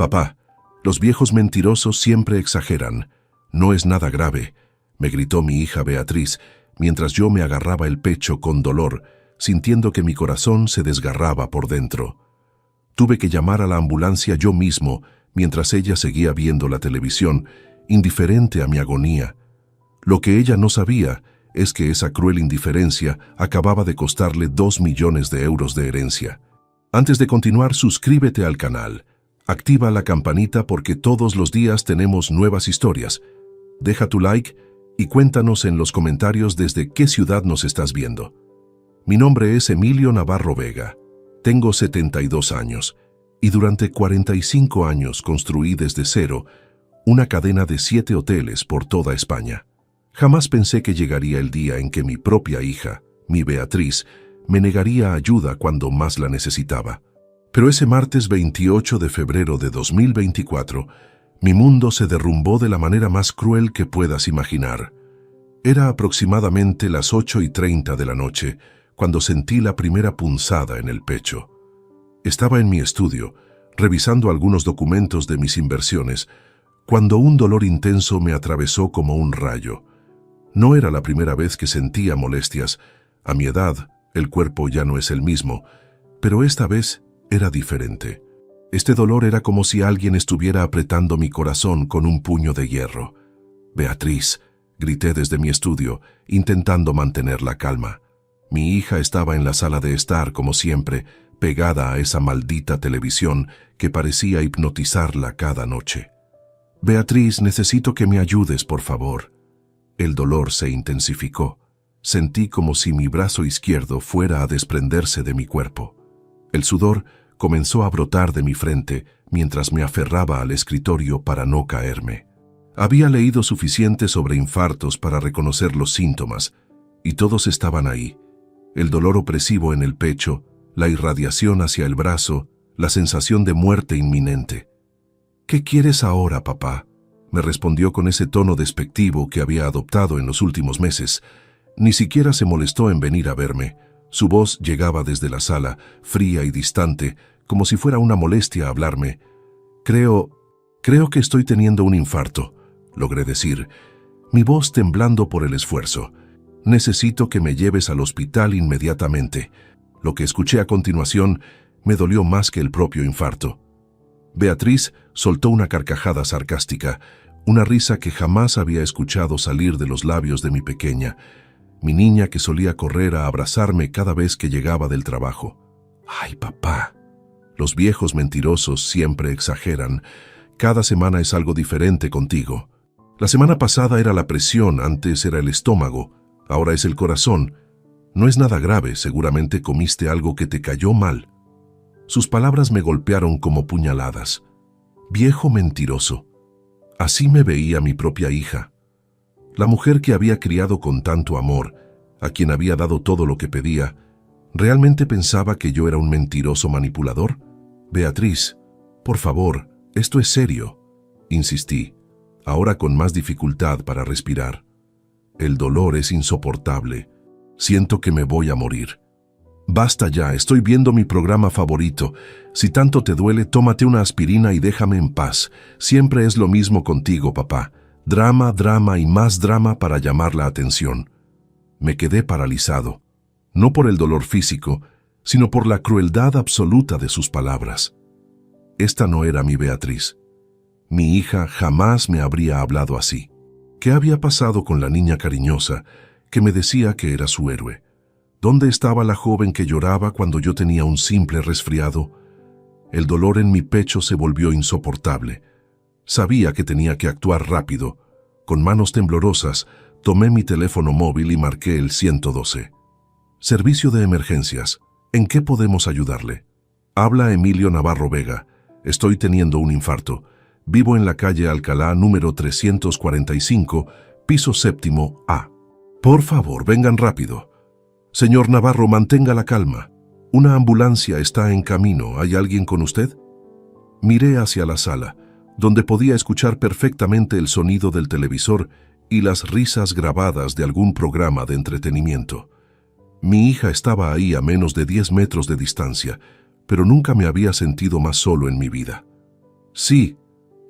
Papá, los viejos mentirosos siempre exageran. No es nada grave, me gritó mi hija Beatriz, mientras yo me agarraba el pecho con dolor, sintiendo que mi corazón se desgarraba por dentro. Tuve que llamar a la ambulancia yo mismo, mientras ella seguía viendo la televisión, indiferente a mi agonía. Lo que ella no sabía es que esa cruel indiferencia acababa de costarle 2 millones de euros de herencia. Antes de continuar, suscríbete al canal. Activa la campanita porque todos los días tenemos nuevas historias. Deja tu like y cuéntanos en los comentarios desde qué ciudad nos estás viendo. Mi nombre es Emilio Navarro Vega. Tengo 72 años y durante 45 años construí desde cero una cadena de 7 hoteles por toda España. Jamás pensé que llegaría el día en que mi propia hija, mi Beatriz, me negaría ayuda cuando más la necesitaba. Pero ese martes 28 de febrero de 2024, mi mundo se derrumbó de la manera más cruel que puedas imaginar. Era aproximadamente las 8:30 de la noche cuando sentí la primera punzada en el pecho. Estaba en mi estudio, revisando algunos documentos de mis inversiones, cuando un dolor intenso me atravesó como un rayo. No era la primera vez que sentía molestias. A mi edad, el cuerpo ya no es el mismo, pero esta vez era diferente. Este dolor era como si alguien estuviera apretando mi corazón con un puño de hierro. «Beatriz», grité desde mi estudio, intentando mantener la calma. Mi hija estaba en la sala de estar, como siempre, pegada a esa maldita televisión que parecía hipnotizarla cada noche. «Beatriz, necesito que me ayudes, por favor». El dolor se intensificó. Sentí como si mi brazo izquierdo fuera a desprenderse de mi cuerpo. El sudor comenzó a brotar de mi frente mientras me aferraba al escritorio para no caerme. Había leído suficiente sobre infartos para reconocer los síntomas, y todos estaban ahí. El dolor opresivo en el pecho, la irradiación hacia el brazo, la sensación de muerte inminente. «¿Qué quieres ahora, papá?», me respondió con ese tono despectivo que había adoptado en los últimos meses. Ni siquiera se molestó en venir a verme. Su voz llegaba desde la sala, fría y distante, como si fuera una molestia hablarme. Creo que estoy teniendo un infarto», logré decir, mi voz temblando por el esfuerzo. «Necesito que me lleves al hospital inmediatamente». Lo que escuché a continuación me dolió más que el propio infarto. Beatriz soltó una carcajada sarcástica, una risa que jamás había escuchado salir de los labios de mi pequeña, mi niña que solía correr a abrazarme cada vez que llegaba del trabajo. «Ay, papá, los viejos mentirosos siempre exageran. Cada semana es algo diferente contigo. La semana pasada era la presión, antes era el estómago, ahora es el corazón. No es nada grave, seguramente comiste algo que te cayó mal». Sus palabras me golpearon como puñaladas. Viejo mentiroso. Así me veía mi propia hija. La mujer que había criado con tanto amor, a quien había dado todo lo que pedía, ¿realmente pensaba que yo era un mentiroso manipulador? «Beatriz, por favor, esto es serio», insistí, ahora con más dificultad para respirar. «El dolor es insoportable. Siento que me voy a morir». «Basta ya, estoy viendo mi programa favorito. Si tanto te duele, tómate una aspirina y déjame en paz. Siempre es lo mismo contigo, papá. Drama, drama y más drama para llamar la atención». Me quedé paralizado, no por el dolor físico, sino por la crueldad absoluta de sus palabras. Esta no era mi Beatriz. Mi hija jamás me habría hablado así. ¿Qué había pasado con la niña cariñosa que me decía que era su héroe? ¿Dónde estaba la joven que lloraba cuando yo tenía un simple resfriado? El dolor en mi pecho se volvió insoportable. Sabía que tenía que actuar rápido. Con manos temblorosas, tomé mi teléfono móvil y marqué el 112. «Servicio de emergencias. ¿En qué podemos ayudarle?» «Habla Emilio Navarro Vega. Estoy teniendo un infarto. Vivo en la calle Alcalá número 345, piso séptimo A. Por favor, vengan rápido». «Señor Navarro, mantenga la calma. Una ambulancia está en camino. ¿Hay alguien con usted?» Miré hacia la sala, donde podía escuchar perfectamente el sonido del televisor y las risas grabadas de algún programa de entretenimiento. Mi hija estaba ahí a menos de 10 metros de distancia, pero nunca me había sentido más solo en mi vida. Sí,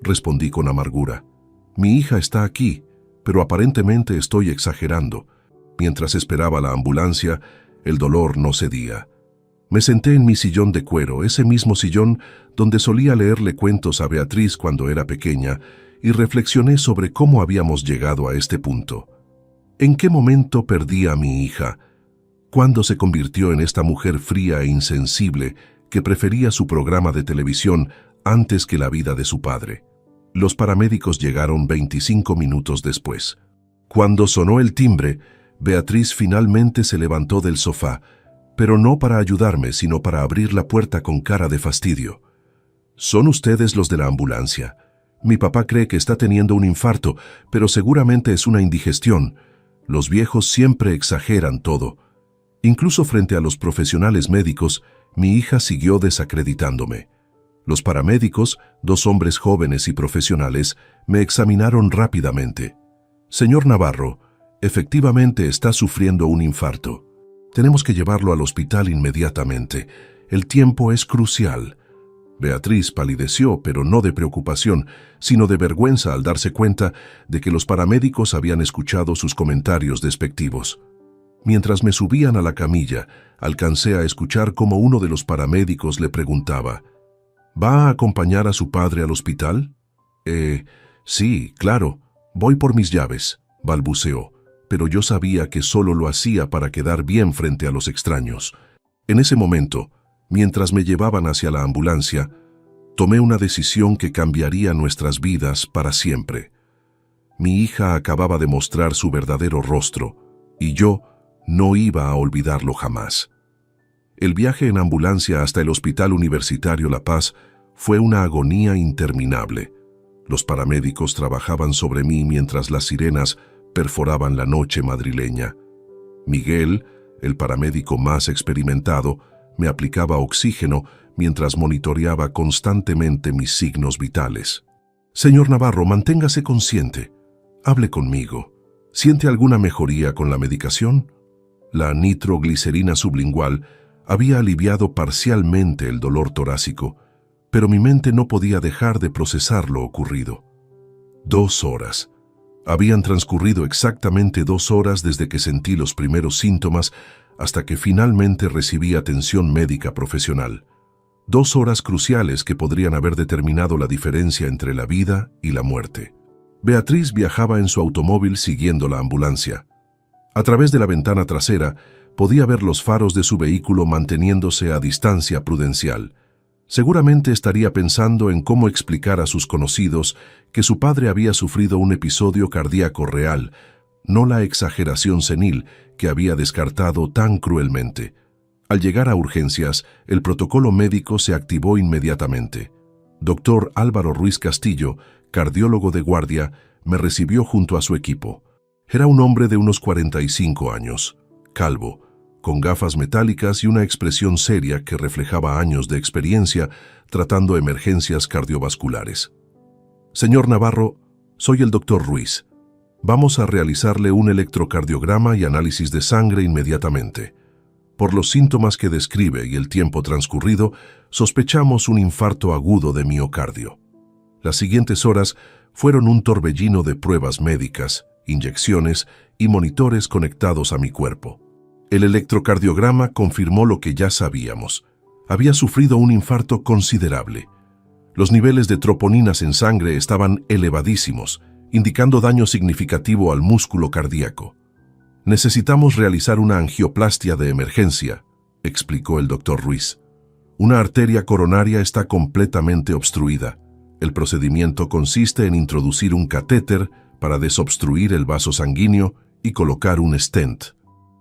respondí con amargura. Mi hija está aquí, pero aparentemente estoy exagerando. Mientras esperaba la ambulancia, el dolor no cedía. Me senté en mi sillón de cuero, ese mismo sillón donde solía leerle cuentos a Beatriz cuando era pequeña, y reflexioné sobre cómo habíamos llegado a este punto. ¿En qué momento perdí a mi hija? ¿Cuándo se convirtió en esta mujer fría e insensible que prefería su programa de televisión antes que la vida de su padre? Los paramédicos llegaron 25 minutos después. Cuando sonó el timbre, Beatriz finalmente se levantó del sofá, pero no para ayudarme, sino para abrir la puerta con cara de fastidio. «Son ustedes los de la ambulancia. Mi papá cree que está teniendo un infarto, pero seguramente es una indigestión. Los viejos siempre exageran todo». Incluso frente a los profesionales médicos, mi hija siguió desacreditándome. Los paramédicos, 2 hombres jóvenes y profesionales, me examinaron rápidamente. «Señor Navarro, efectivamente está sufriendo un infarto. Tenemos que llevarlo al hospital inmediatamente. El tiempo es crucial». Beatriz palideció, pero no de preocupación, sino de vergüenza al darse cuenta de que los paramédicos habían escuchado sus comentarios despectivos. Mientras me subían a la camilla, alcancé a escuchar cómo uno de los paramédicos le preguntaba: «¿Va a acompañar a su padre al hospital?» Sí, claro, voy por mis llaves», balbuceó, pero yo sabía que solo lo hacía para quedar bien frente a los extraños. En ese momento, mientras me llevaban hacia la ambulancia, tomé una decisión que cambiaría nuestras vidas para siempre. Mi hija acababa de mostrar su verdadero rostro, y yo no iba a olvidarlo jamás. El viaje en ambulancia hasta el Hospital Universitario La Paz fue una agonía interminable. Los paramédicos trabajaban sobre mí mientras las sirenas perforaban la noche madrileña. Miguel, el paramédico más experimentado, me aplicaba oxígeno mientras monitoreaba constantemente mis signos vitales. «Señor Navarro, manténgase consciente. Hable conmigo. ¿Siente alguna mejoría con la medicación?» La nitroglicerina sublingual había aliviado parcialmente el dolor torácico, pero mi mente no podía dejar de procesar lo ocurrido. 2 horas. Habían transcurrido exactamente 2 horas desde que sentí los primeros síntomas hasta que finalmente recibí atención médica profesional. 2 horas cruciales que podrían haber determinado la diferencia entre la vida y la muerte. Beatriz viajaba en su automóvil siguiendo la ambulancia. A través de la ventana trasera podía ver los faros de su vehículo manteniéndose a distancia prudencial. Seguramente estaría pensando en cómo explicar a sus conocidos que su padre había sufrido un episodio cardíaco real, no la exageración senil que había descartado tan cruelmente. Al llegar a urgencias, el protocolo médico se activó inmediatamente. Dr. Álvaro Ruiz Castillo, cardiólogo de guardia, me recibió junto a su equipo. Era un hombre de unos 45 años, calvo, con gafas metálicas y una expresión seria que reflejaba años de experiencia tratando emergencias cardiovasculares. «Señor Navarro, soy el Dr. Ruiz. Vamos a realizarle un electrocardiograma y análisis de sangre inmediatamente. Por los síntomas que describe y el tiempo transcurrido, sospechamos un infarto agudo de miocardio». Las siguientes horas fueron un torbellino de pruebas médicas, inyecciones y monitores conectados a mi cuerpo. El electrocardiograma confirmó lo que ya sabíamos. Había sufrido un infarto considerable. Los niveles de troponinas en sangre estaban elevadísimos, indicando daño significativo al músculo cardíaco. «Necesitamos realizar una angioplastia de emergencia», explicó el Dr. Ruiz. «Una arteria coronaria está completamente obstruida. El procedimiento consiste en introducir un catéter para desobstruir el vaso sanguíneo y colocar un stent».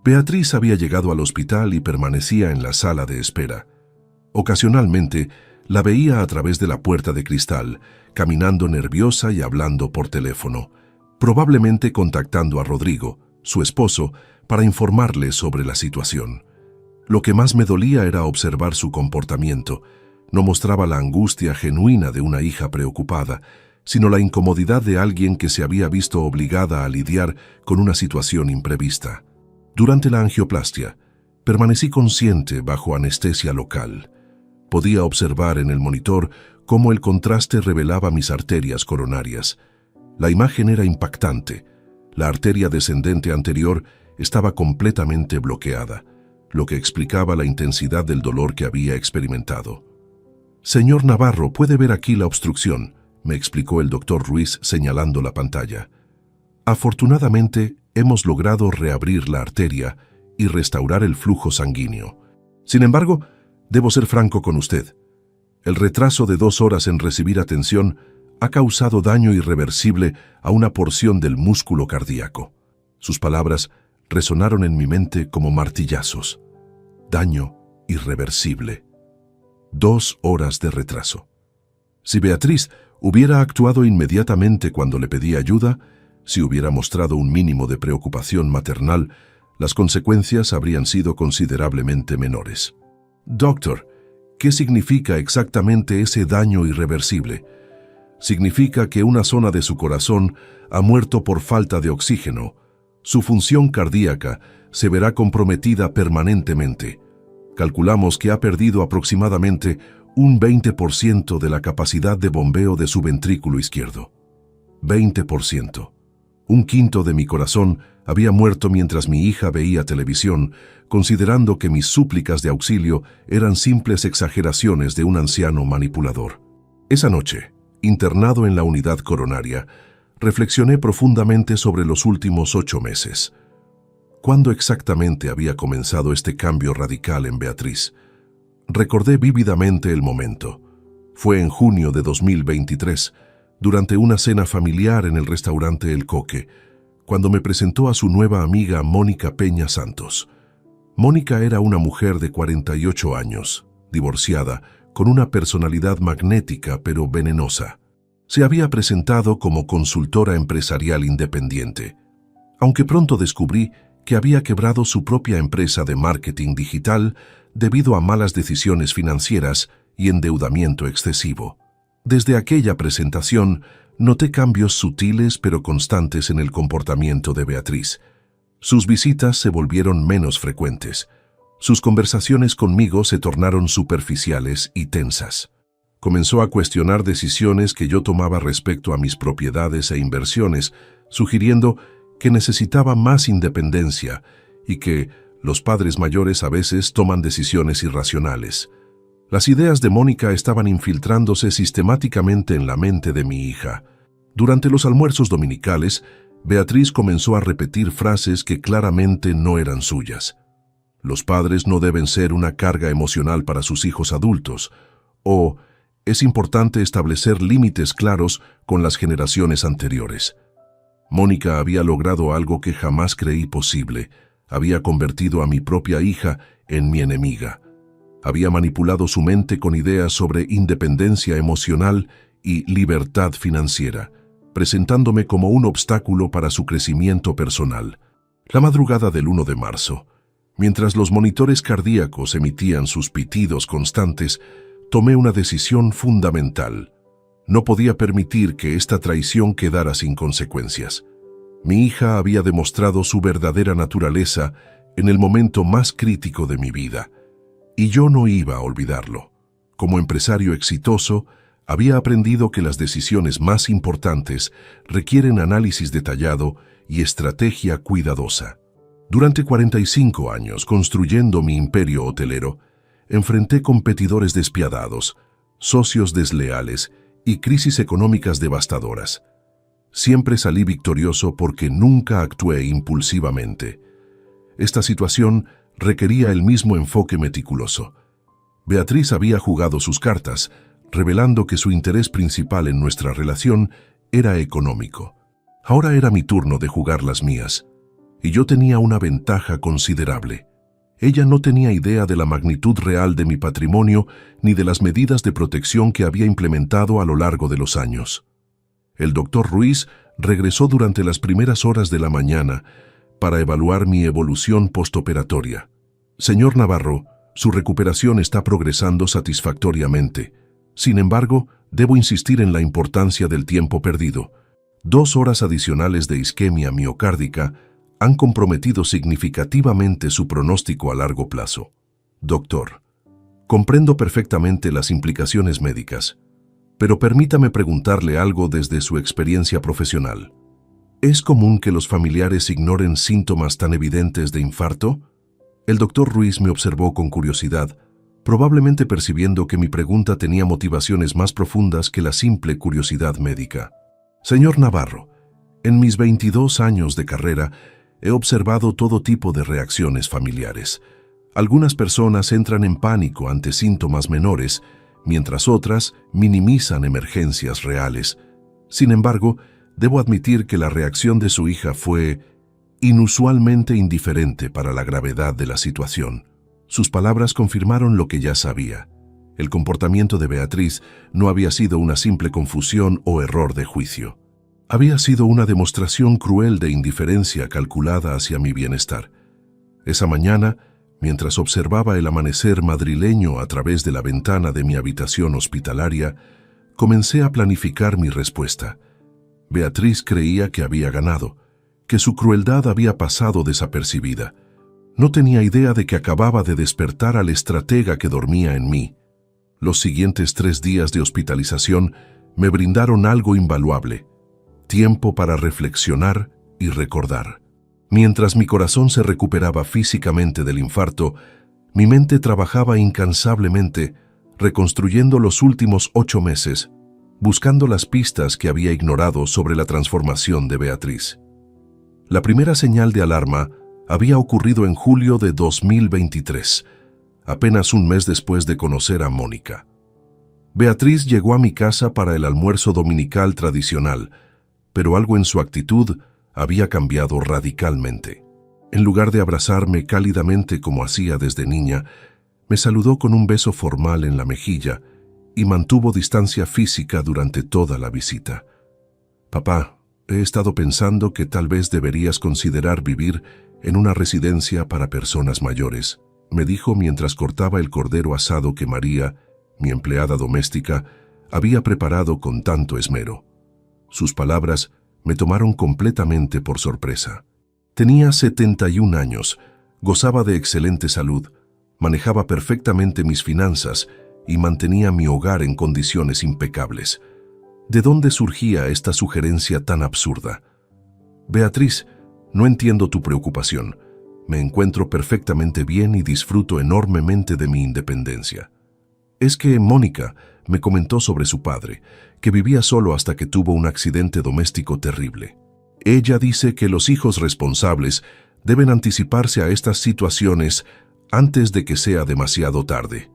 Beatriz había llegado al hospital y permanecía en la sala de espera. Ocasionalmente, la veía a través de la puerta de cristal, caminando nerviosa y hablando por teléfono, probablemente contactando a Rodrigo, su esposo, para informarle sobre la situación. Lo que más me dolía era observar su comportamiento. No mostraba la angustia genuina de una hija preocupada, sino la incomodidad de alguien que se había visto obligada a lidiar con una situación imprevista. Durante la angioplastia, permanecí consciente bajo anestesia local. Podía observar en el monitor cómo el contraste revelaba mis arterias coronarias. La imagen era impactante. La arteria descendente anterior estaba completamente bloqueada, lo que explicaba la intensidad del dolor que había experimentado. «Señor Navarro, puede ver aquí la obstrucción», me explicó el doctor Ruiz señalando la pantalla. «Afortunadamente, hemos logrado reabrir la arteria y restaurar el flujo sanguíneo. Sin embargo, debo ser franco con usted. El retraso de 2 horas en recibir atención ha causado daño irreversible a una porción del músculo cardíaco». Sus palabras resonaron en mi mente como martillazos. Daño irreversible. 2 horas de retraso. Si Beatriz hubiera actuado inmediatamente cuando le pedí ayuda, si hubiera mostrado un mínimo de preocupación maternal, las consecuencias habrían sido considerablemente menores. «Doctor, ¿qué significa exactamente ese daño irreversible?» «Significa que una zona de su corazón ha muerto por falta de oxígeno. Su función cardíaca se verá comprometida permanentemente. Calculamos que ha perdido aproximadamente un 20% de la capacidad de bombeo de su ventrículo izquierdo. 20%. Un quinto de mi corazón había muerto mientras mi hija veía televisión, considerando que mis súplicas de auxilio eran simples exageraciones de un anciano manipulador. Esa noche, internado en la unidad coronaria, reflexioné profundamente sobre los últimos 8 meses. ¿Cuándo exactamente había comenzado este cambio radical en Beatriz? Recordé vívidamente el momento. Fue en junio de 2023, durante una cena familiar en el restaurante El Coque, cuando me presentó a su nueva amiga Mónica Peña Santos. Mónica era una mujer de 48 años, divorciada, con una personalidad magnética pero venenosa. Se había presentado como consultora empresarial independiente, aunque pronto descubrí que había quebrado su propia empresa de marketing digital debido a malas decisiones financieras y endeudamiento excesivo. Desde aquella presentación, noté cambios sutiles pero constantes en el comportamiento de Beatriz. Sus visitas se volvieron menos frecuentes. Sus conversaciones conmigo se tornaron superficiales y tensas. Comenzó a cuestionar decisiones que yo tomaba respecto a mis propiedades e inversiones, sugiriendo que necesitaba más independencia y que los padres mayores a veces toman decisiones irracionales. Las ideas de Mónica estaban infiltrándose sistemáticamente en la mente de mi hija. Durante los almuerzos dominicales, Beatriz comenzó a repetir frases que claramente no eran suyas. «Los padres no deben ser una carga emocional para sus hijos adultos», o «es importante establecer límites claros con las generaciones anteriores». Mónica había logrado algo que jamás creí posible. Había convertido a mi propia hija en mi enemiga. Había manipulado su mente con ideas sobre independencia emocional y libertad financiera, presentándome como un obstáculo para su crecimiento personal. La madrugada del 1 de marzo, mientras los monitores cardíacos emitían sus pitidos constantes, tomé una decisión fundamental. No podía permitir que esta traición quedara sin consecuencias. Mi hija había demostrado su verdadera naturaleza en el momento más crítico de mi vida, y yo no iba a olvidarlo. Como empresario exitoso, había aprendido que las decisiones más importantes requieren análisis detallado y estrategia cuidadosa. Durante 45 años, construyendo mi imperio hotelero, enfrenté competidores despiadados, socios desleales y crisis económicas devastadoras. Siempre salí victorioso porque nunca actué impulsivamente. Esta situación requería el mismo enfoque meticuloso. Beatriz había jugado sus cartas, revelando que su interés principal en nuestra relación era económico. Ahora era mi turno de jugar las mías, y yo tenía una ventaja considerable. Ella no tenía idea de la magnitud real de mi patrimonio ni de las medidas de protección que había implementado a lo largo de los años. El doctor Ruiz regresó durante las primeras horas de la mañana para evaluar mi evolución postoperatoria. «Señor Navarro, su recuperación está progresando satisfactoriamente. Sin embargo, debo insistir en la importancia del tiempo perdido. 2 horas adicionales de isquemia miocárdica han comprometido significativamente su pronóstico a largo plazo. Doctor, comprendo perfectamente las implicaciones médicas. Pero permítame preguntarle algo desde su experiencia profesional. ¿Es común que los familiares ignoren síntomas tan evidentes de infarto? El doctor Ruiz me observó con curiosidad, probablemente percibiendo que mi pregunta tenía motivaciones más profundas que la simple curiosidad médica. Señor Navarro, en mis 22 años de carrera he observado todo tipo de reacciones familiares. Algunas personas entran en pánico ante síntomas menores, mientras otras minimizan emergencias reales. Sin embargo, debo admitir que la reacción de su hija fue inusualmente indiferente para la gravedad de la situación. Sus palabras confirmaron lo que ya sabía. El comportamiento de Beatriz no había sido una simple confusión o error de juicio. Había sido una demostración cruel de indiferencia calculada hacia mi bienestar. Esa mañana, mientras observaba el amanecer madrileño a través de la ventana de mi habitación hospitalaria, comencé a planificar mi respuesta. Beatriz creía que había ganado, que su crueldad había pasado desapercibida. No tenía idea de que acababa de despertar al estratega que dormía en mí. Los siguientes 3 días de hospitalización me brindaron algo invaluable: tiempo para reflexionar y recordar. Mientras mi corazón se recuperaba físicamente del infarto, mi mente trabajaba incansablemente, reconstruyendo los últimos 8 meses, buscando las pistas que había ignorado sobre la transformación de Beatriz. La primera señal de alarma había ocurrido en julio de 2023, apenas un mes después de conocer a Mónica. Beatriz llegó a mi casa para el almuerzo dominical tradicional, pero algo en su actitud había cambiado radicalmente. En lugar de abrazarme cálidamente como hacía desde niña, me saludó con un beso formal en la mejilla y mantuvo distancia física durante toda la visita. «Papá, he estado pensando que tal vez deberías considerar vivir en una residencia para personas mayores», me dijo mientras cortaba el cordero asado que María, mi empleada doméstica, había preparado con tanto esmero. Sus palabras me tomaron completamente por sorpresa. Tenía 71 años, gozaba de excelente salud, manejaba perfectamente mis finanzas y mantenía mi hogar en condiciones impecables. ¿De dónde surgía esta sugerencia tan absurda? «Beatriz, no entiendo tu preocupación. Me encuentro perfectamente bien y disfruto enormemente de mi independencia. Es que Mónica me comentó sobre su padre, que vivía solo hasta que tuvo un accidente doméstico terrible. Ella dice que los hijos responsables deben anticiparse a estas situaciones antes de que sea demasiado tarde».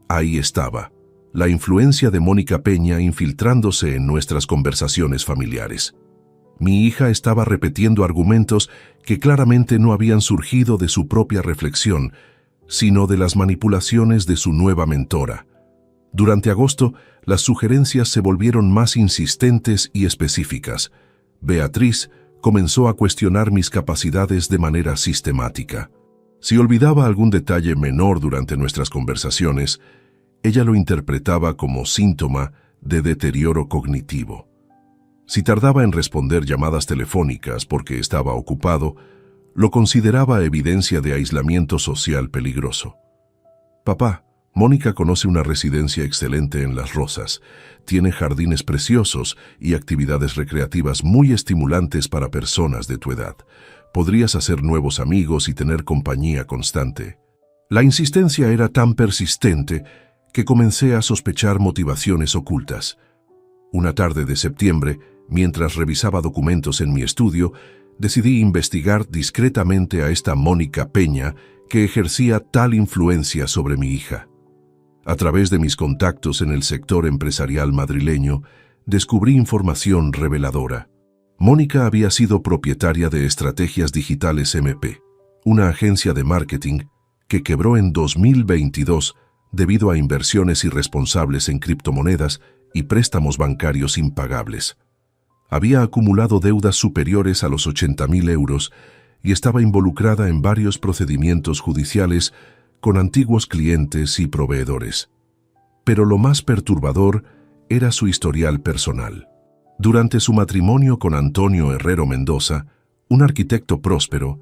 Ahí estaba, la influencia de Mónica Peña infiltrándose en nuestras conversaciones familiares. Mi hija estaba repitiendo argumentos que claramente no habían surgido de su propia reflexión, sino de las manipulaciones de su nueva mentora. Durante agosto, las sugerencias se volvieron más insistentes y específicas. Beatriz comenzó a cuestionar mis capacidades de manera sistemática. Si olvidaba algún detalle menor durante nuestras conversaciones, ella lo interpretaba como síntoma de deterioro cognitivo. Si tardaba en responder llamadas telefónicas porque estaba ocupado, lo consideraba evidencia de aislamiento social peligroso. «Papá, Mónica conoce una residencia excelente en Las Rosas. Tiene jardines preciosos y actividades recreativas muy estimulantes para personas de tu edad. Podrías hacer nuevos amigos y tener compañía constante». La insistencia era tan persistente que comencé a sospechar motivaciones ocultas. Una tarde de septiembre, mientras revisaba documentos en mi estudio, decidí investigar discretamente a esta Mónica Peña que ejercía tal influencia sobre mi hija. A través de mis contactos en el sector empresarial madrileño, descubrí información reveladora. Mónica había sido propietaria de Estrategias Digitales MP, una agencia de marketing que quebró en 2022 debido a inversiones irresponsables en criptomonedas y préstamos bancarios impagables. Había acumulado deudas superiores a los 80.000 euros y estaba involucrada en varios procedimientos judiciales con antiguos clientes y proveedores. Pero lo más perturbador era su historial personal. Durante su matrimonio con Antonio Herrero Mendoza, un arquitecto próspero,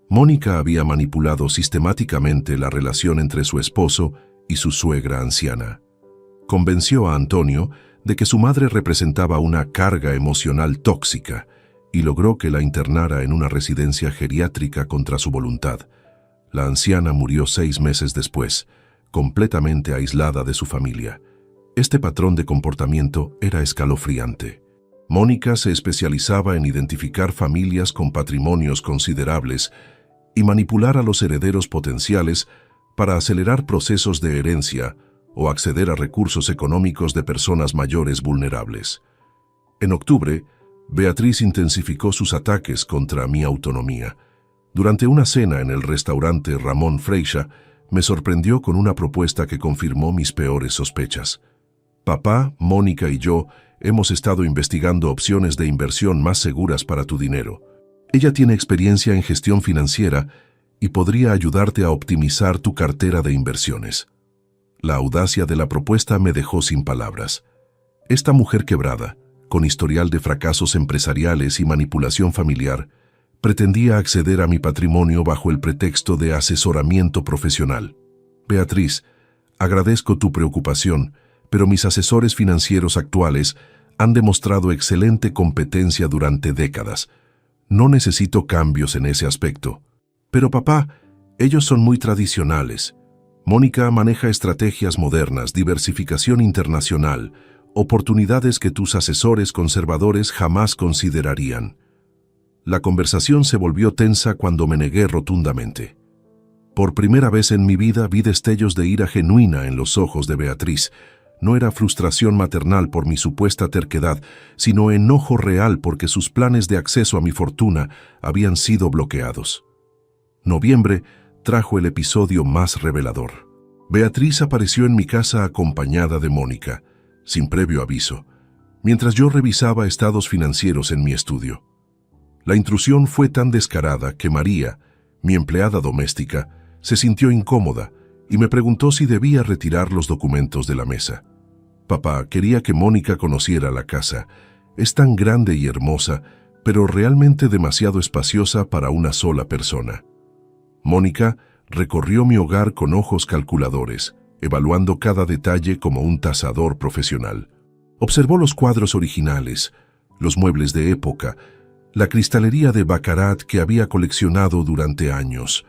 Mónica había manipulado sistemáticamente la relación entre su esposo y su suegra anciana. Convenció a Antonio de que su madre representaba una carga emocional tóxica y logró que la internara en una residencia geriátrica contra su voluntad. La anciana murió 6 meses después, completamente aislada de su familia. Este patrón de comportamiento era escalofriante. Mónica se especializaba en identificar familias con patrimonios considerables y manipular a los herederos potenciales para acelerar procesos de herencia o acceder a recursos económicos de personas mayores vulnerables. En octubre, Beatriz intensificó sus ataques contra mi autonomía. Durante una cena en el restaurante Ramón Freixa, me sorprendió con una propuesta que confirmó mis peores sospechas. Papá, Mónica y yo hemos estado investigando opciones de inversión más seguras para tu dinero. Ella tiene experiencia en gestión financiera y podría ayudarte a optimizar tu cartera de inversiones. La audacia de la propuesta me dejó sin palabras. Esta mujer quebrada, con historial de fracasos empresariales y manipulación familiar, pretendía acceder a mi patrimonio bajo el pretexto de asesoramiento profesional. Beatriz, agradezco tu preocupación, pero mis asesores financieros actuales han demostrado excelente competencia durante décadas. No necesito cambios en ese aspecto. Pero papá, ellos son muy tradicionales. Mónica maneja estrategias modernas, diversificación internacional, oportunidades que tus asesores conservadores jamás considerarían. La conversación se volvió tensa cuando me negué rotundamente. Por primera vez en mi vida vi destellos de ira genuina en los ojos de Beatriz. No era frustración maternal por mi supuesta terquedad, sino enojo real porque sus planes de acceso a mi fortuna habían sido bloqueados. Noviembre trajo el episodio más revelador. Beatriz apareció en mi casa acompañada de Mónica, sin previo aviso, mientras yo revisaba estados financieros en mi estudio. La intrusión fue tan descarada que María, mi empleada doméstica, se sintió incómoda y me preguntó si debía retirar los documentos de la mesa. Papá, quería que Mónica conociera la casa. Es tan grande y hermosa, pero realmente demasiado espaciosa para una sola persona. Mónica recorrió mi hogar con ojos calculadores, evaluando cada detalle como un tasador profesional. Observó los cuadros originales, los muebles de época, la cristalería de Baccarat que había coleccionado durante años.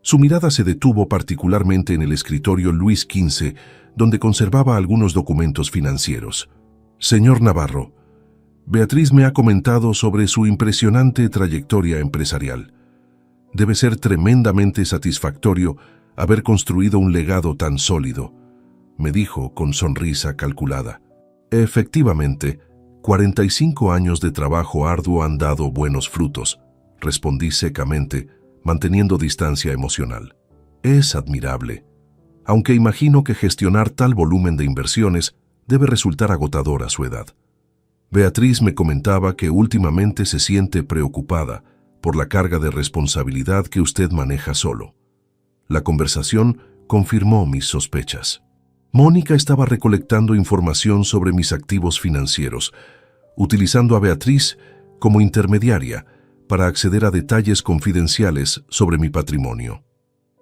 Su mirada se detuvo particularmente en el escritorio Luis XV, donde conservaba algunos documentos financieros. Señor Navarro, Beatriz me ha comentado sobre su impresionante trayectoria empresarial. Debe ser tremendamente satisfactorio haber construido un legado tan sólido, me dijo con sonrisa calculada. Efectivamente, 45 años de trabajo arduo han dado buenos frutos, respondí secamente, manteniendo distancia emocional. Es admirable, aunque imagino que gestionar tal volumen de inversiones debe resultar agotador a su edad. Beatriz me comentaba que últimamente se siente preocupada por la carga de responsabilidad que usted maneja solo. La conversación confirmó mis sospechas. Mónica estaba recolectando información sobre mis activos financieros, utilizando a Beatriz como intermediaria para acceder a detalles confidenciales sobre mi patrimonio.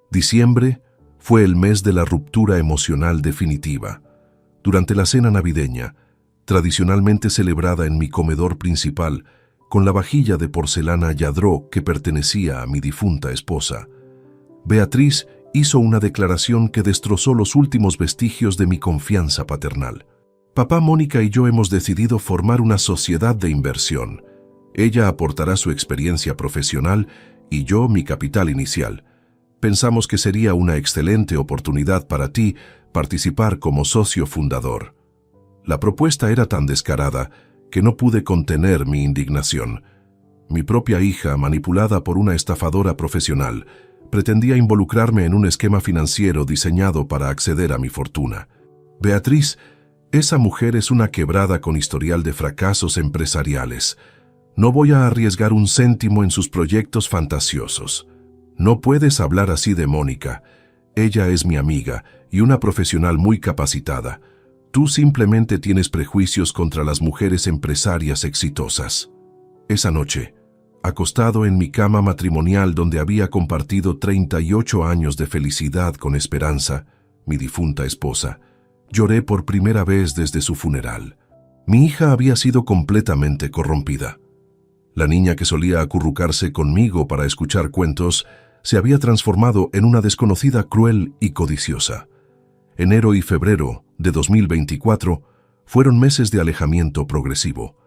Diciembre fue el mes de la ruptura emocional definitiva. Durante la cena navideña, tradicionalmente celebrada en mi comedor principal, con la vajilla de porcelana Lladró que pertenecía a mi difunta esposa, Beatriz hizo una declaración que destrozó los últimos vestigios de mi confianza paternal. Papá, Mónica y yo hemos decidido formar una sociedad de inversión. Ella aportará su experiencia profesional y yo mi capital inicial. Pensamos que sería una excelente oportunidad para ti participar como socio fundador. La propuesta era tan descarada que no pude contener mi indignación. Mi propia hija, manipulada por una estafadora profesional, pretendía involucrarme en un esquema financiero diseñado para acceder a mi fortuna. Beatriz, esa mujer es una quebrada con historial de fracasos empresariales. No voy a arriesgar un céntimo en sus proyectos fantasiosos. No puedes hablar así de Mónica. Ella es mi amiga y una profesional muy capacitada. Tú simplemente tienes prejuicios contra las mujeres empresarias exitosas. Esa noche, acostado en mi cama matrimonial donde había compartido 38 años de felicidad con Esperanza, mi difunta esposa, Lloré por primera vez desde su funeral. Mi hija había sido completamente corrompida. La niña que solía acurrucarse conmigo para escuchar cuentos se había transformado en una desconocida cruel y codiciosa. Enero y febrero de 2024 fueron meses de alejamiento progresivo.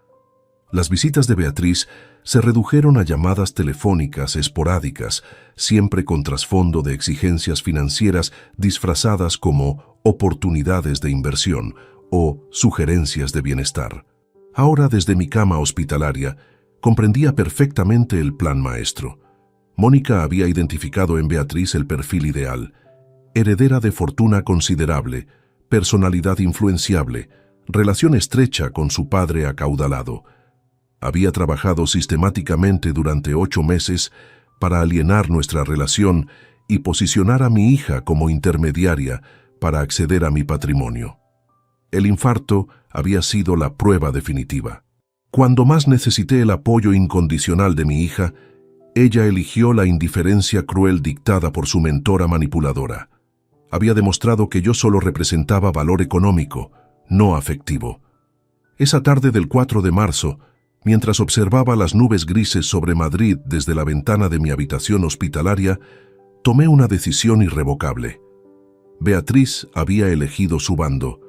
Las visitas de Beatriz se redujeron a llamadas telefónicas esporádicas, siempre con trasfondo de exigencias financieras disfrazadas como oportunidades de inversión o sugerencias de bienestar. Ahora, desde mi cama hospitalaria, comprendía perfectamente el plan maestro. Mónica había identificado en Beatriz el perfil ideal: heredera de fortuna considerable, personalidad influenciable, relación estrecha con su padre acaudalado. Había trabajado sistemáticamente durante 8 meses para alienar nuestra relación y posicionar a mi hija como intermediaria para acceder a mi patrimonio. El infarto había sido la prueba definitiva. Cuando más necesité el apoyo incondicional de mi hija, ella eligió la indiferencia cruel dictada por su mentora manipuladora. Había demostrado que yo solo representaba valor económico, no afectivo. Esa tarde del 4 de marzo, mientras observaba las nubes grises sobre Madrid desde la ventana de mi habitación hospitalaria, tomé una decisión irrevocable. Beatriz había elegido su bando,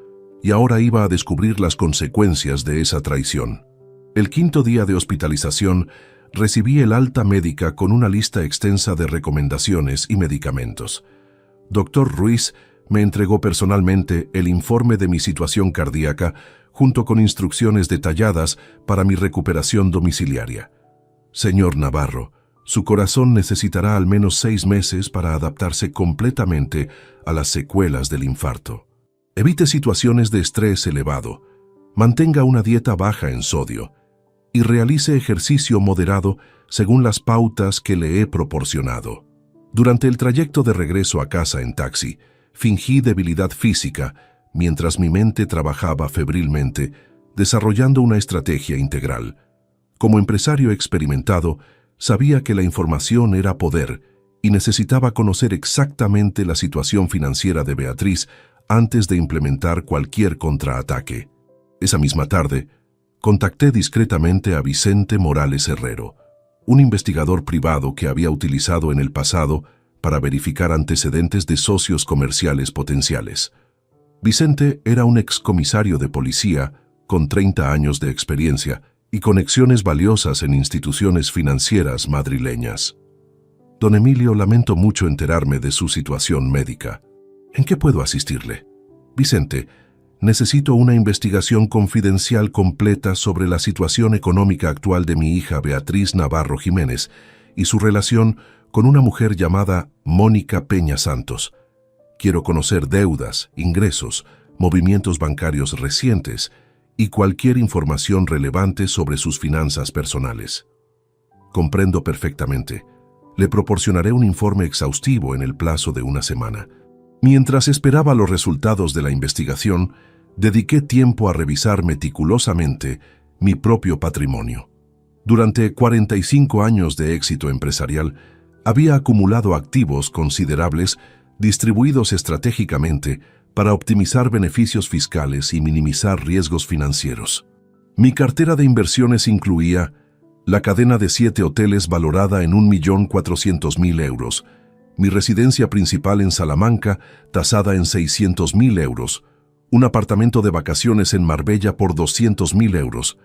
y ahora iba a descubrir las consecuencias de esa traición. El 5.º día de hospitalización, recibí el alta médica con una lista extensa de recomendaciones y medicamentos. Dr. Ruiz me entregó personalmente el informe de mi situación cardíaca, junto con instrucciones detalladas para mi recuperación domiciliaria. Señor Navarro, su corazón necesitará al menos 6 meses para adaptarse completamente a las secuelas del infarto. Evite situaciones de estrés elevado, mantenga una dieta baja en sodio y realice ejercicio moderado según las pautas que le he proporcionado. Durante el trayecto de regreso a casa en taxi, fingí debilidad física mientras mi mente trabajaba febrilmente, desarrollando una estrategia integral. Como empresario experimentado, sabía que la información era poder y necesitaba conocer exactamente la situación financiera de Beatriz antes de implementar cualquier contraataque. Esa misma tarde, contacté discretamente a Vicente Morales Herrero, un investigador privado que había utilizado en el pasado para verificar antecedentes de socios comerciales potenciales. Vicente era un excomisario de policía con 30 años de experiencia y conexiones valiosas en instituciones financieras madrileñas. Don Emilio, lamento mucho enterarme de su situación médica. ¿En qué puedo asistirle? Vicente, necesito una investigación confidencial completa sobre la situación económica actual de mi hija Beatriz Navarro Jiménez y su relación con una mujer llamada Mónica Peña Santos. Quiero conocer deudas, ingresos, movimientos bancarios recientes y cualquier información relevante sobre sus finanzas personales. Comprendo perfectamente. Le proporcionaré un informe exhaustivo en el plazo de 1 semana. Mientras esperaba los resultados de la investigación, dediqué tiempo a revisar meticulosamente mi propio patrimonio. Durante 45 años de éxito empresarial, había acumulado activos considerables distribuidos estratégicamente para optimizar beneficios fiscales y minimizar riesgos financieros. Mi cartera de inversiones incluía la cadena de 7 hoteles valorada en 1.400.000 euros, mi residencia principal en Salamanca tasada en 600.000 euros, un apartamento de vacaciones en Marbella por 200.000 euros,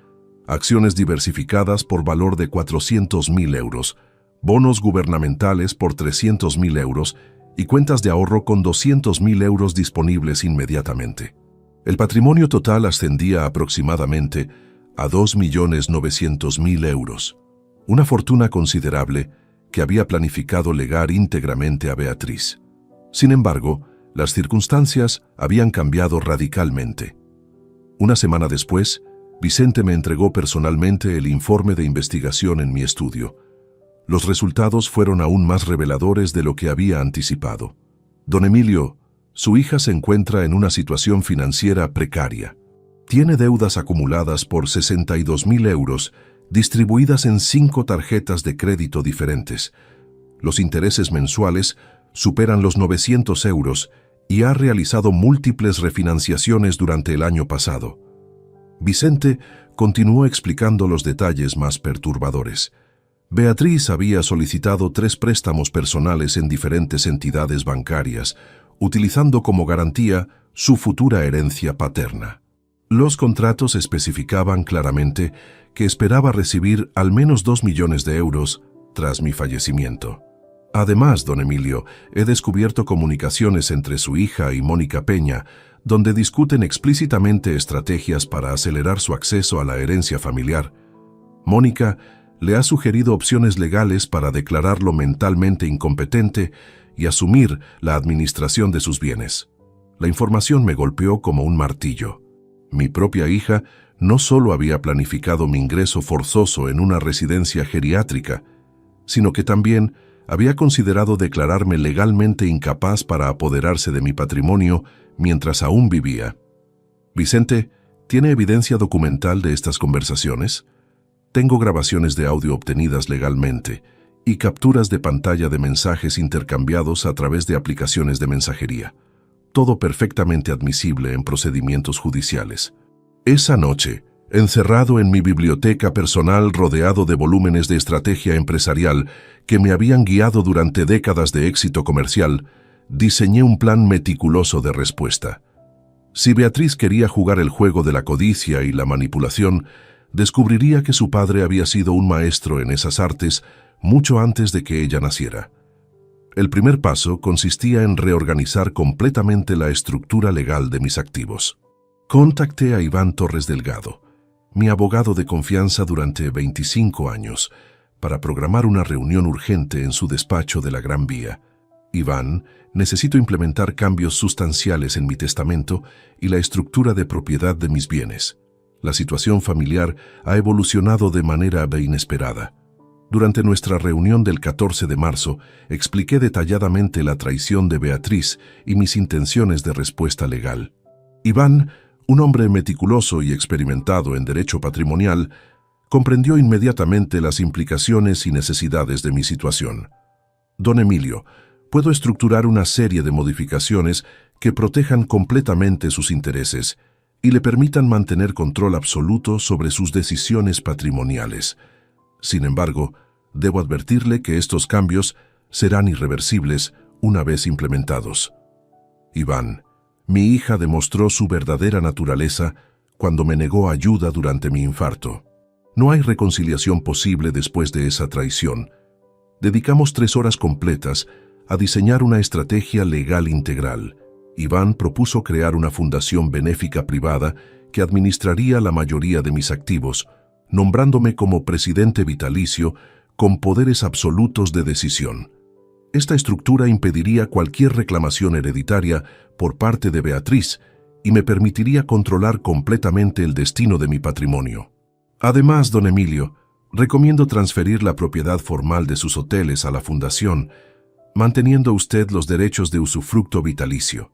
acciones diversificadas por valor de 400.000 euros, bonos gubernamentales por 300.000 euros y cuentas de ahorro con 200.000 euros disponibles inmediatamente. El patrimonio total ascendía aproximadamente a 2.900.000 euros, una fortuna considerable que había planificado legar íntegramente a Beatriz. Sin embargo, las circunstancias habían cambiado radicalmente. Una semana después, Vicente me entregó personalmente el informe de investigación en mi estudio. Los resultados fueron aún más reveladores de lo que había anticipado. Don Emilio, su hija se encuentra en una situación financiera precaria. Tiene deudas acumuladas por 62.000 euros, distribuidas en 5 tarjetas de crédito diferentes. Los intereses mensuales superan los 900 euros y ha realizado múltiples refinanciaciones durante el año pasado. Vicente continuó explicando los detalles más perturbadores. Beatriz había solicitado 3 préstamos personales en diferentes entidades bancarias, utilizando como garantía su futura herencia paterna. Los contratos especificaban claramente que esperaba recibir al menos 2 millones de euros tras mi fallecimiento. Además, don Emilio, he descubierto comunicaciones entre su hija y Mónica Peña, donde discuten explícitamente estrategias para acelerar su acceso a la herencia familiar. Mónica le ha sugerido opciones legales para declararlo mentalmente incompetente y asumir la administración de sus bienes. La información me golpeó como un martillo. Mi propia hija no solo había planificado mi ingreso forzoso en una residencia geriátrica, sino que también había considerado declararme legalmente incapaz para apoderarse de mi patrimonio mientras aún vivía. Vicente, ¿tiene evidencia documental de estas conversaciones? Tengo grabaciones de audio obtenidas legalmente y capturas de pantalla de mensajes intercambiados a través de aplicaciones de mensajería. Todo perfectamente admisible en procedimientos judiciales. Esa noche, encerrado en mi biblioteca personal rodeado de volúmenes de estrategia empresarial que me habían guiado durante décadas de éxito comercial, diseñé un plan meticuloso de respuesta. Si Beatriz quería jugar el juego de la codicia y la manipulación, descubriría que su padre había sido un maestro en esas artes mucho antes de que ella naciera. El primer paso consistía en reorganizar completamente la estructura legal de mis activos. Contacté a Iván Torres Delgado, mi abogado de confianza durante 25 años, para programar una reunión urgente en su despacho de la Gran Vía. Iván, necesito implementar cambios sustanciales en mi testamento y la estructura de propiedad de mis bienes. La situación familiar ha evolucionado de manera inesperada. Durante nuestra reunión del 14 de marzo, expliqué detalladamente la traición de Beatriz y mis intenciones de respuesta legal. Iván, un hombre meticuloso y experimentado en derecho patrimonial, comprendió inmediatamente las implicaciones y necesidades de mi situación. Don Emilio, puedo estructurar una serie de modificaciones que protejan completamente sus intereses y le permitan mantener control absoluto sobre sus decisiones patrimoniales. Sin embargo, debo advertirle que estos cambios serán irreversibles una vez implementados. Iván, mi hija demostró su verdadera naturaleza cuando me negó ayuda durante mi infarto. No hay reconciliación posible después de esa traición. Dedicamos 3 horas completas a diseñar una estrategia legal integral. Iván propuso crear una fundación benéfica privada que administraría la mayoría de mis activos, nombrándome como presidente vitalicio con poderes absolutos de decisión. Esta estructura impediría cualquier reclamación hereditaria por parte de Beatriz y me permitiría controlar completamente el destino de mi patrimonio. Además, don Emilio, recomiendo transferir la propiedad formal de sus hoteles a la fundación, manteniendo usted los derechos de usufructo vitalicio.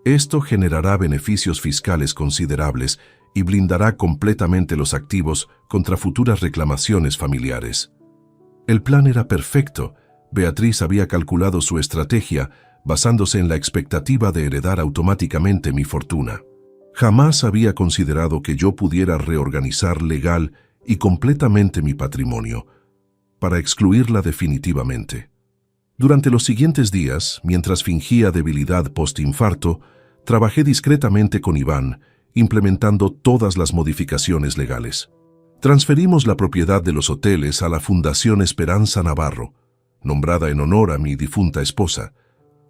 Esto generará beneficios fiscales considerables y blindará completamente los activos contra futuras reclamaciones familiares. El plan era perfecto. Beatriz había calculado su estrategia basándose en la expectativa de heredar automáticamente mi fortuna. Jamás había considerado que yo pudiera reorganizar legal y completamente mi patrimonio para excluirla definitivamente. Durante los siguientes días, mientras fingía debilidad postinfarto, trabajé discretamente con Iván, implementando todas las modificaciones legales. Transferimos la propiedad de los hoteles a la Fundación Esperanza Navarro, nombrada en honor a mi difunta esposa.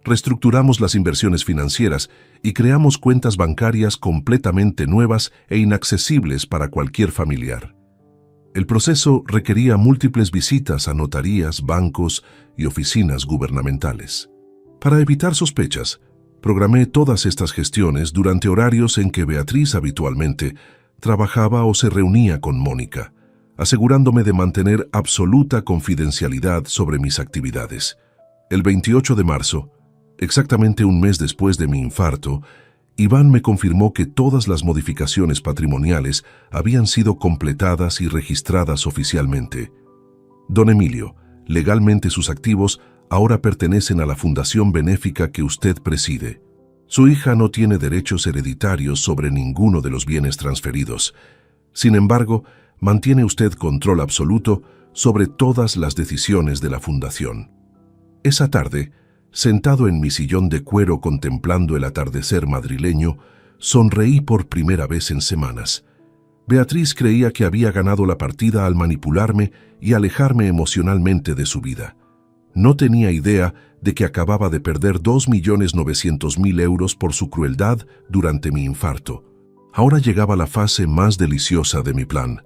Reestructuramos las inversiones financieras y creamos cuentas bancarias completamente nuevas e inaccesibles para cualquier familiar. El proceso requería múltiples visitas a notarías, bancos y oficinas gubernamentales. Para evitar sospechas, programé todas estas gestiones durante horarios en que Beatriz habitualmente trabajaba o se reunía con Mónica, asegurándome de mantener absoluta confidencialidad sobre mis actividades. El 28 de marzo, exactamente un mes después de mi infarto, Iván me confirmó que todas las modificaciones patrimoniales habían sido completadas y registradas oficialmente. Don Emilio, legalmente sus activos ahora pertenecen a la fundación benéfica que usted preside. Su hija no tiene derechos hereditarios sobre ninguno de los bienes transferidos. Sin embargo, mantiene usted control absoluto sobre todas las decisiones de la fundación. Esa tarde, sentado en mi sillón de cuero contemplando el atardecer madrileño, sonreí por primera vez en semanas. Beatriz creía que había ganado la partida al manipularme y alejarme emocionalmente de su vida. No tenía idea de que acababa de perder 2.900.000 euros por su crueldad durante mi infarto. Ahora llegaba la fase más deliciosa de mi plan: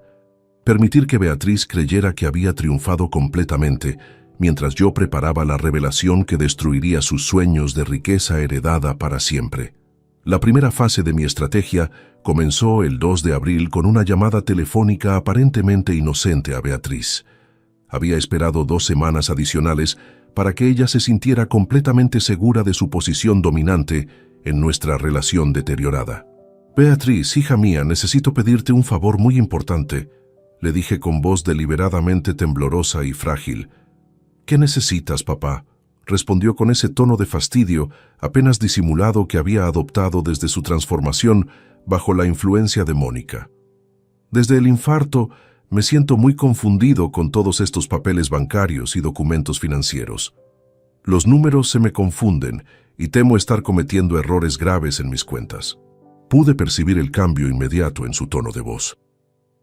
permitir que Beatriz creyera que había triunfado completamente, mientras yo preparaba la revelación que destruiría sus sueños de riqueza heredada para siempre. La primera fase de mi estrategia comenzó el 2 de abril con una llamada telefónica aparentemente inocente a Beatriz. Había esperado 2 semanas adicionales para que ella se sintiera completamente segura de su posición dominante en nuestra relación deteriorada. «Beatriz, hija mía, necesito pedirte un favor muy importante», le dije con voz deliberadamente temblorosa y frágil. «¿Qué necesitas, papá?», respondió con ese tono de fastidio apenas disimulado que había adoptado desde su transformación bajo la influencia de Mónica. «Desde el infarto me siento muy confundido con todos estos papeles bancarios y documentos financieros. Los números se me confunden y temo estar cometiendo errores graves en mis cuentas». Pude percibir el cambio inmediato en su tono de voz.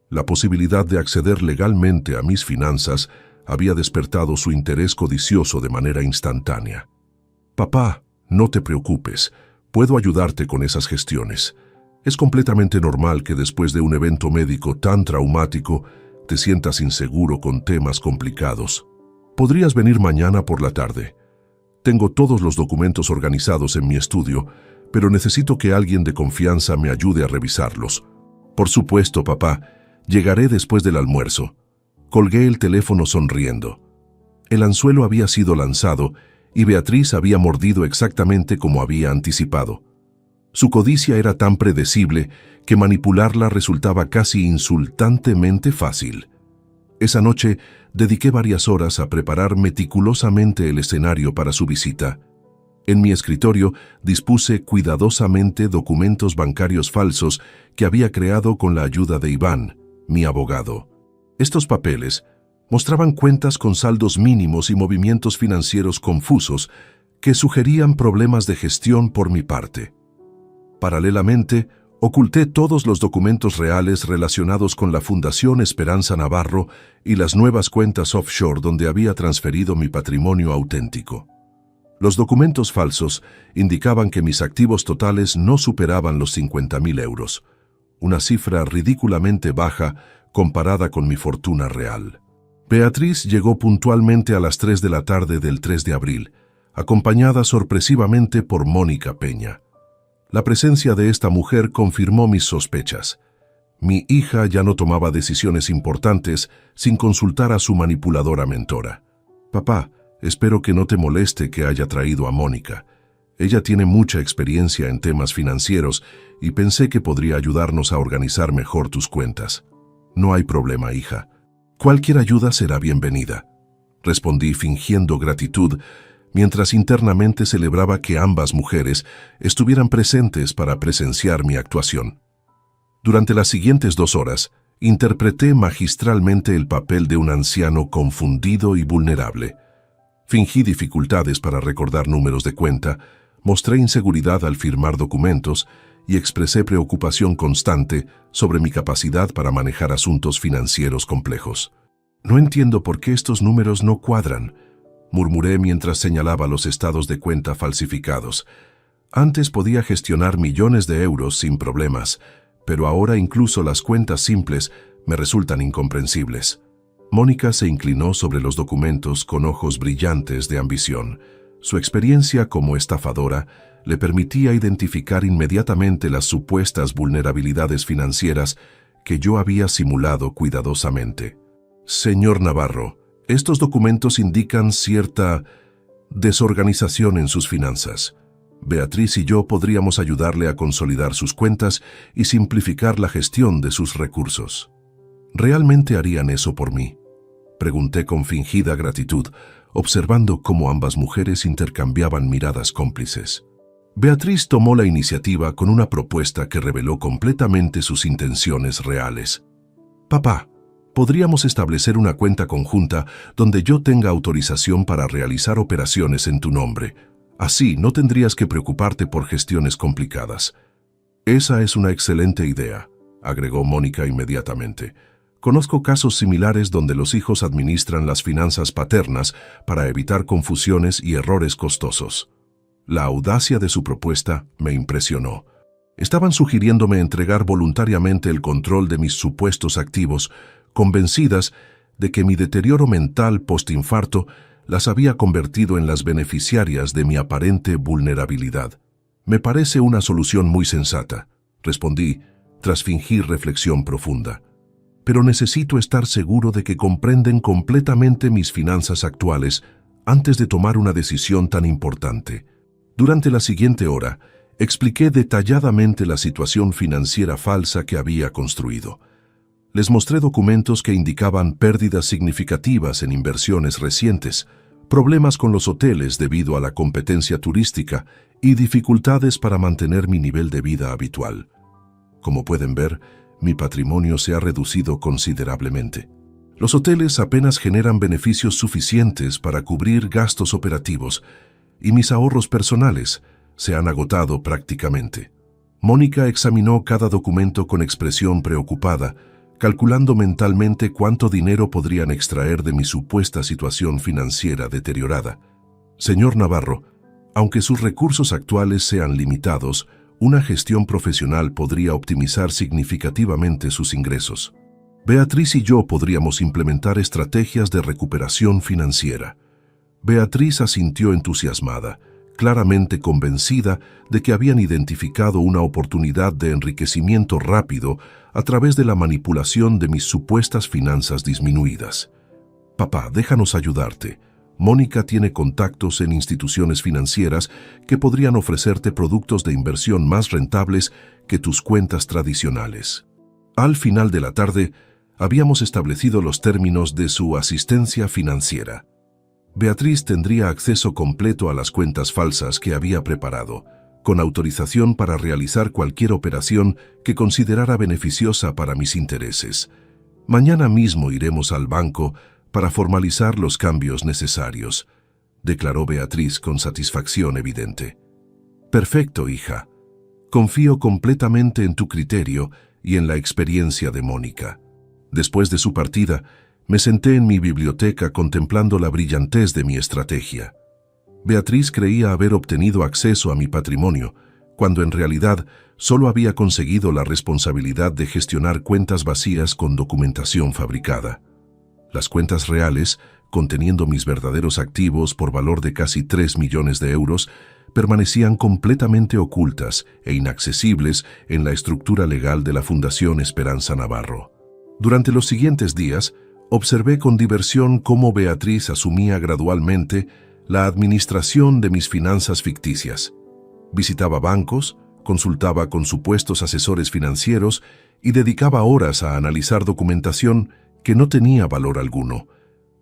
La posibilidad de acceder legalmente a mis finanzas había despertado su interés codicioso de manera instantánea. «Papá, no te preocupes, puedo ayudarte con esas gestiones. Es completamente normal que después de un evento médico tan traumático te sientas inseguro con temas complicados. Podrías venir mañana por la tarde. Tengo todos los documentos organizados en mi estudio, pero necesito que alguien de confianza me ayude a revisarlos». «Por supuesto, papá. Llegaré después del almuerzo». Colgué el teléfono sonriendo. El anzuelo había sido lanzado y Beatriz había mordido exactamente como había anticipado. Su codicia era tan predecible que manipularla resultaba casi insultantemente fácil. Esa noche dediqué varias horas a preparar meticulosamente el escenario para su visita. En mi escritorio dispuse cuidadosamente documentos bancarios falsos que había creado con la ayuda de Iván, mi abogado. Estos papeles mostraban cuentas con saldos mínimos y movimientos financieros confusos que sugerían problemas de gestión por mi parte. Paralelamente, oculté todos los documentos reales relacionados con la Fundación Esperanza Navarro y las nuevas cuentas offshore donde había transferido mi patrimonio auténtico. Los documentos falsos indicaban que mis activos totales no superaban los 50.000 euros, una cifra ridículamente baja comparada con mi fortuna real. Beatriz llegó puntualmente a las 3 de la tarde del 3 de abril, acompañada sorpresivamente por Mónica Peña. La presencia de esta mujer confirmó mis sospechas. Mi hija ya no tomaba decisiones importantes sin consultar a su manipuladora mentora. «Papá, espero que no te moleste que haya traído a Mónica. Ella tiene mucha experiencia en temas financieros y pensé que podría ayudarnos a organizar mejor tus cuentas». «No hay problema, hija. Cualquier ayuda será bienvenida», respondí fingiendo gratitud, mientras internamente celebraba que ambas mujeres estuvieran presentes para presenciar mi actuación. Durante las siguientes 2 horas, interpreté magistralmente el papel de un anciano confundido y vulnerable. Fingí dificultades para recordar números de cuenta, mostré inseguridad al firmar documentos y expresé preocupación constante sobre mi capacidad para manejar asuntos financieros complejos. «No entiendo por qué estos números no cuadran», murmuré mientras señalaba los estados de cuenta falsificados. «Antes podía gestionar millones de euros sin problemas, pero ahora incluso las cuentas simples me resultan incomprensibles». Mónica se inclinó sobre los documentos con ojos brillantes de ambición. Su experiencia como estafadora le permitía identificar inmediatamente las supuestas vulnerabilidades financieras que yo había simulado cuidadosamente. «Señor Navarro, estos documentos indican cierta desorganización en sus finanzas. Beatriz y yo podríamos ayudarle a consolidar sus cuentas y simplificar la gestión de sus recursos». «¿Realmente harían eso por mí?», pregunté con fingida gratitud, observando cómo ambas mujeres intercambiaban miradas cómplices. Beatriz tomó la iniciativa con una propuesta que reveló completamente sus intenciones reales. Papá, podríamos establecer una cuenta conjunta donde yo tenga autorización para realizar operaciones en tu nombre. Así no tendrías que preocuparte por gestiones complicadas. Esa es una excelente idea, agregó Mónica inmediatamente. Conozco casos similares donde los hijos administran las finanzas paternas para evitar confusiones y errores costosos. La audacia de su propuesta me impresionó. Estaban sugiriéndome entregar voluntariamente el control de mis supuestos activos, convencidas de que mi deterioro mental postinfarto las había convertido en las beneficiarias de mi aparente vulnerabilidad. Me parece una solución muy sensata, respondí, tras fingir reflexión profunda. Pero necesito estar seguro de que comprenden completamente mis finanzas actuales antes de tomar una decisión tan importante. Durante la siguiente hora, expliqué detalladamente la situación financiera falsa que había construido. Les mostré documentos que indicaban pérdidas significativas en inversiones recientes, problemas con los hoteles debido a la competencia turística y dificultades para mantener mi nivel de vida habitual. Como pueden ver, mi patrimonio se ha reducido considerablemente. Los hoteles apenas generan beneficios suficientes para cubrir gastos operativos y mis ahorros personales se han agotado prácticamente. Mónica examinó cada documento con expresión preocupada, calculando mentalmente cuánto dinero podrían extraer de mi supuesta situación financiera deteriorada. Señor Navarro, aunque sus recursos actuales sean limitados, una gestión profesional podría optimizar significativamente sus ingresos. Beatriz y yo podríamos implementar estrategias de recuperación financiera. Beatriz asintió entusiasmada, claramente convencida de que habían identificado una oportunidad de enriquecimiento rápido a través de la manipulación de mis supuestas finanzas disminuidas. Papá, déjanos ayudarte. Mónica tiene contactos en instituciones financieras que podrían ofrecerte productos de inversión más rentables que tus cuentas tradicionales. Al final de la tarde, habíamos establecido los términos de su asistencia financiera. Beatriz tendría acceso completo a las cuentas falsas que había preparado, con autorización para realizar cualquier operación que considerara beneficiosa para mis intereses. Mañana mismo iremos al banco para formalizar los cambios necesarios, declaró Beatriz con satisfacción evidente. Perfecto, hija. Confío completamente en tu criterio y en la experiencia de Mónica. Después de su partida, me senté en mi biblioteca contemplando la brillantez de mi estrategia. Beatriz creía haber obtenido acceso a mi patrimonio, cuando en realidad solo había conseguido la responsabilidad de gestionar cuentas vacías con documentación fabricada. Las cuentas reales, conteniendo mis verdaderos activos por valor de casi 3 millones de euros, permanecían completamente ocultas e inaccesibles en la estructura legal de la Fundación Esperanza Navarro. Durante los siguientes días, observé con diversión cómo Beatriz asumía gradualmente la administración de mis finanzas ficticias. Visitaba bancos, consultaba con supuestos asesores financieros y dedicaba horas a analizar documentación que no tenía valor alguno.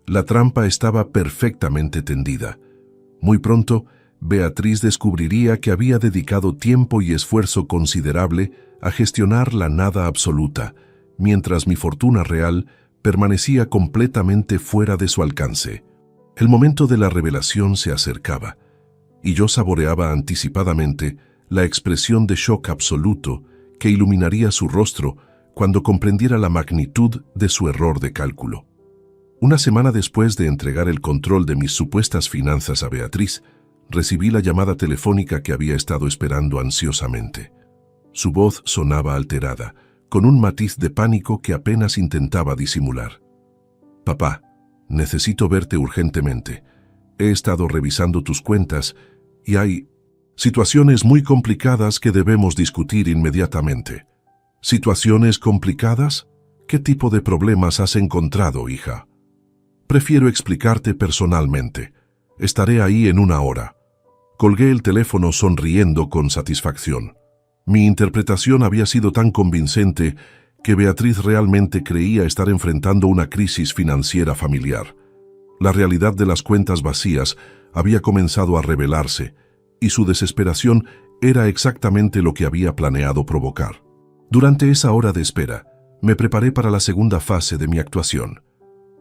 La trampa estaba perfectamente tendida. Muy pronto, Beatriz descubriría que había dedicado tiempo y esfuerzo considerable a gestionar la nada absoluta, mientras mi fortuna real permanecía completamente fuera de su alcance. El momento de la revelación se acercaba, y yo saboreaba anticipadamente la expresión de shock absoluto que iluminaría su rostro cuando comprendiera la magnitud de su error de cálculo. Una semana después de entregar el control de mis supuestas finanzas a Beatriz, recibí la llamada telefónica que había estado esperando ansiosamente. Su voz sonaba alterada, con un matiz de pánico que apenas intentaba disimular. Papá, necesito verte urgentemente. He estado revisando tus cuentas y hay situaciones muy complicadas que debemos discutir inmediatamente. ¿Situaciones complicadas? ¿Qué tipo de problemas has encontrado, hija? Prefiero explicarte personalmente. Estaré ahí en 1 hora. Colgué el teléfono sonriendo con satisfacción. Mi interpretación había sido tan convincente que Beatriz realmente creía estar enfrentando una crisis financiera familiar. La realidad de las cuentas vacías había comenzado a revelarse, y su desesperación era exactamente lo que había planeado provocar. Durante esa hora de espera, me preparé para la segunda fase de mi actuación.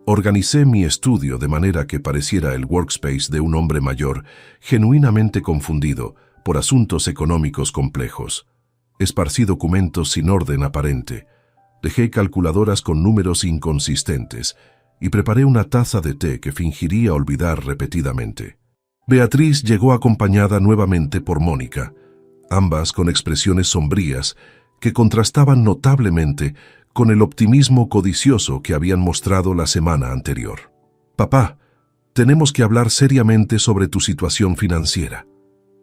Organicé mi estudio de manera que pareciera el workspace de un hombre mayor, genuinamente confundido por asuntos económicos complejos. Esparcí documentos sin orden aparente, dejé calculadoras con números inconsistentes y preparé una taza de té que fingiría olvidar repetidamente. Beatriz llegó acompañada nuevamente por Mónica, ambas con expresiones sombrías que contrastaban notablemente con el optimismo codicioso que habían mostrado la semana anterior. «Papá, tenemos que hablar seriamente sobre tu situación financiera»,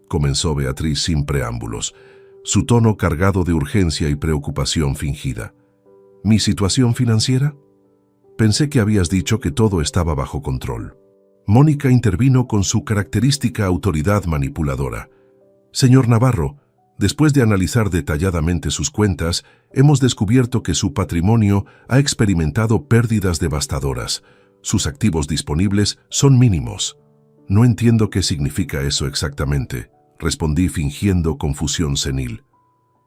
comenzó Beatriz sin preámbulos, su tono cargado de urgencia y preocupación fingida. «¿Mi situación financiera? Pensé que habías dicho que todo estaba bajo control». Mónica intervino con su característica autoridad manipuladora. «Señor Navarro, después de analizar detalladamente sus cuentas, hemos descubierto que su patrimonio ha experimentado pérdidas devastadoras. Sus activos disponibles son mínimos». «No entiendo qué significa eso exactamente», respondí fingiendo confusión senil.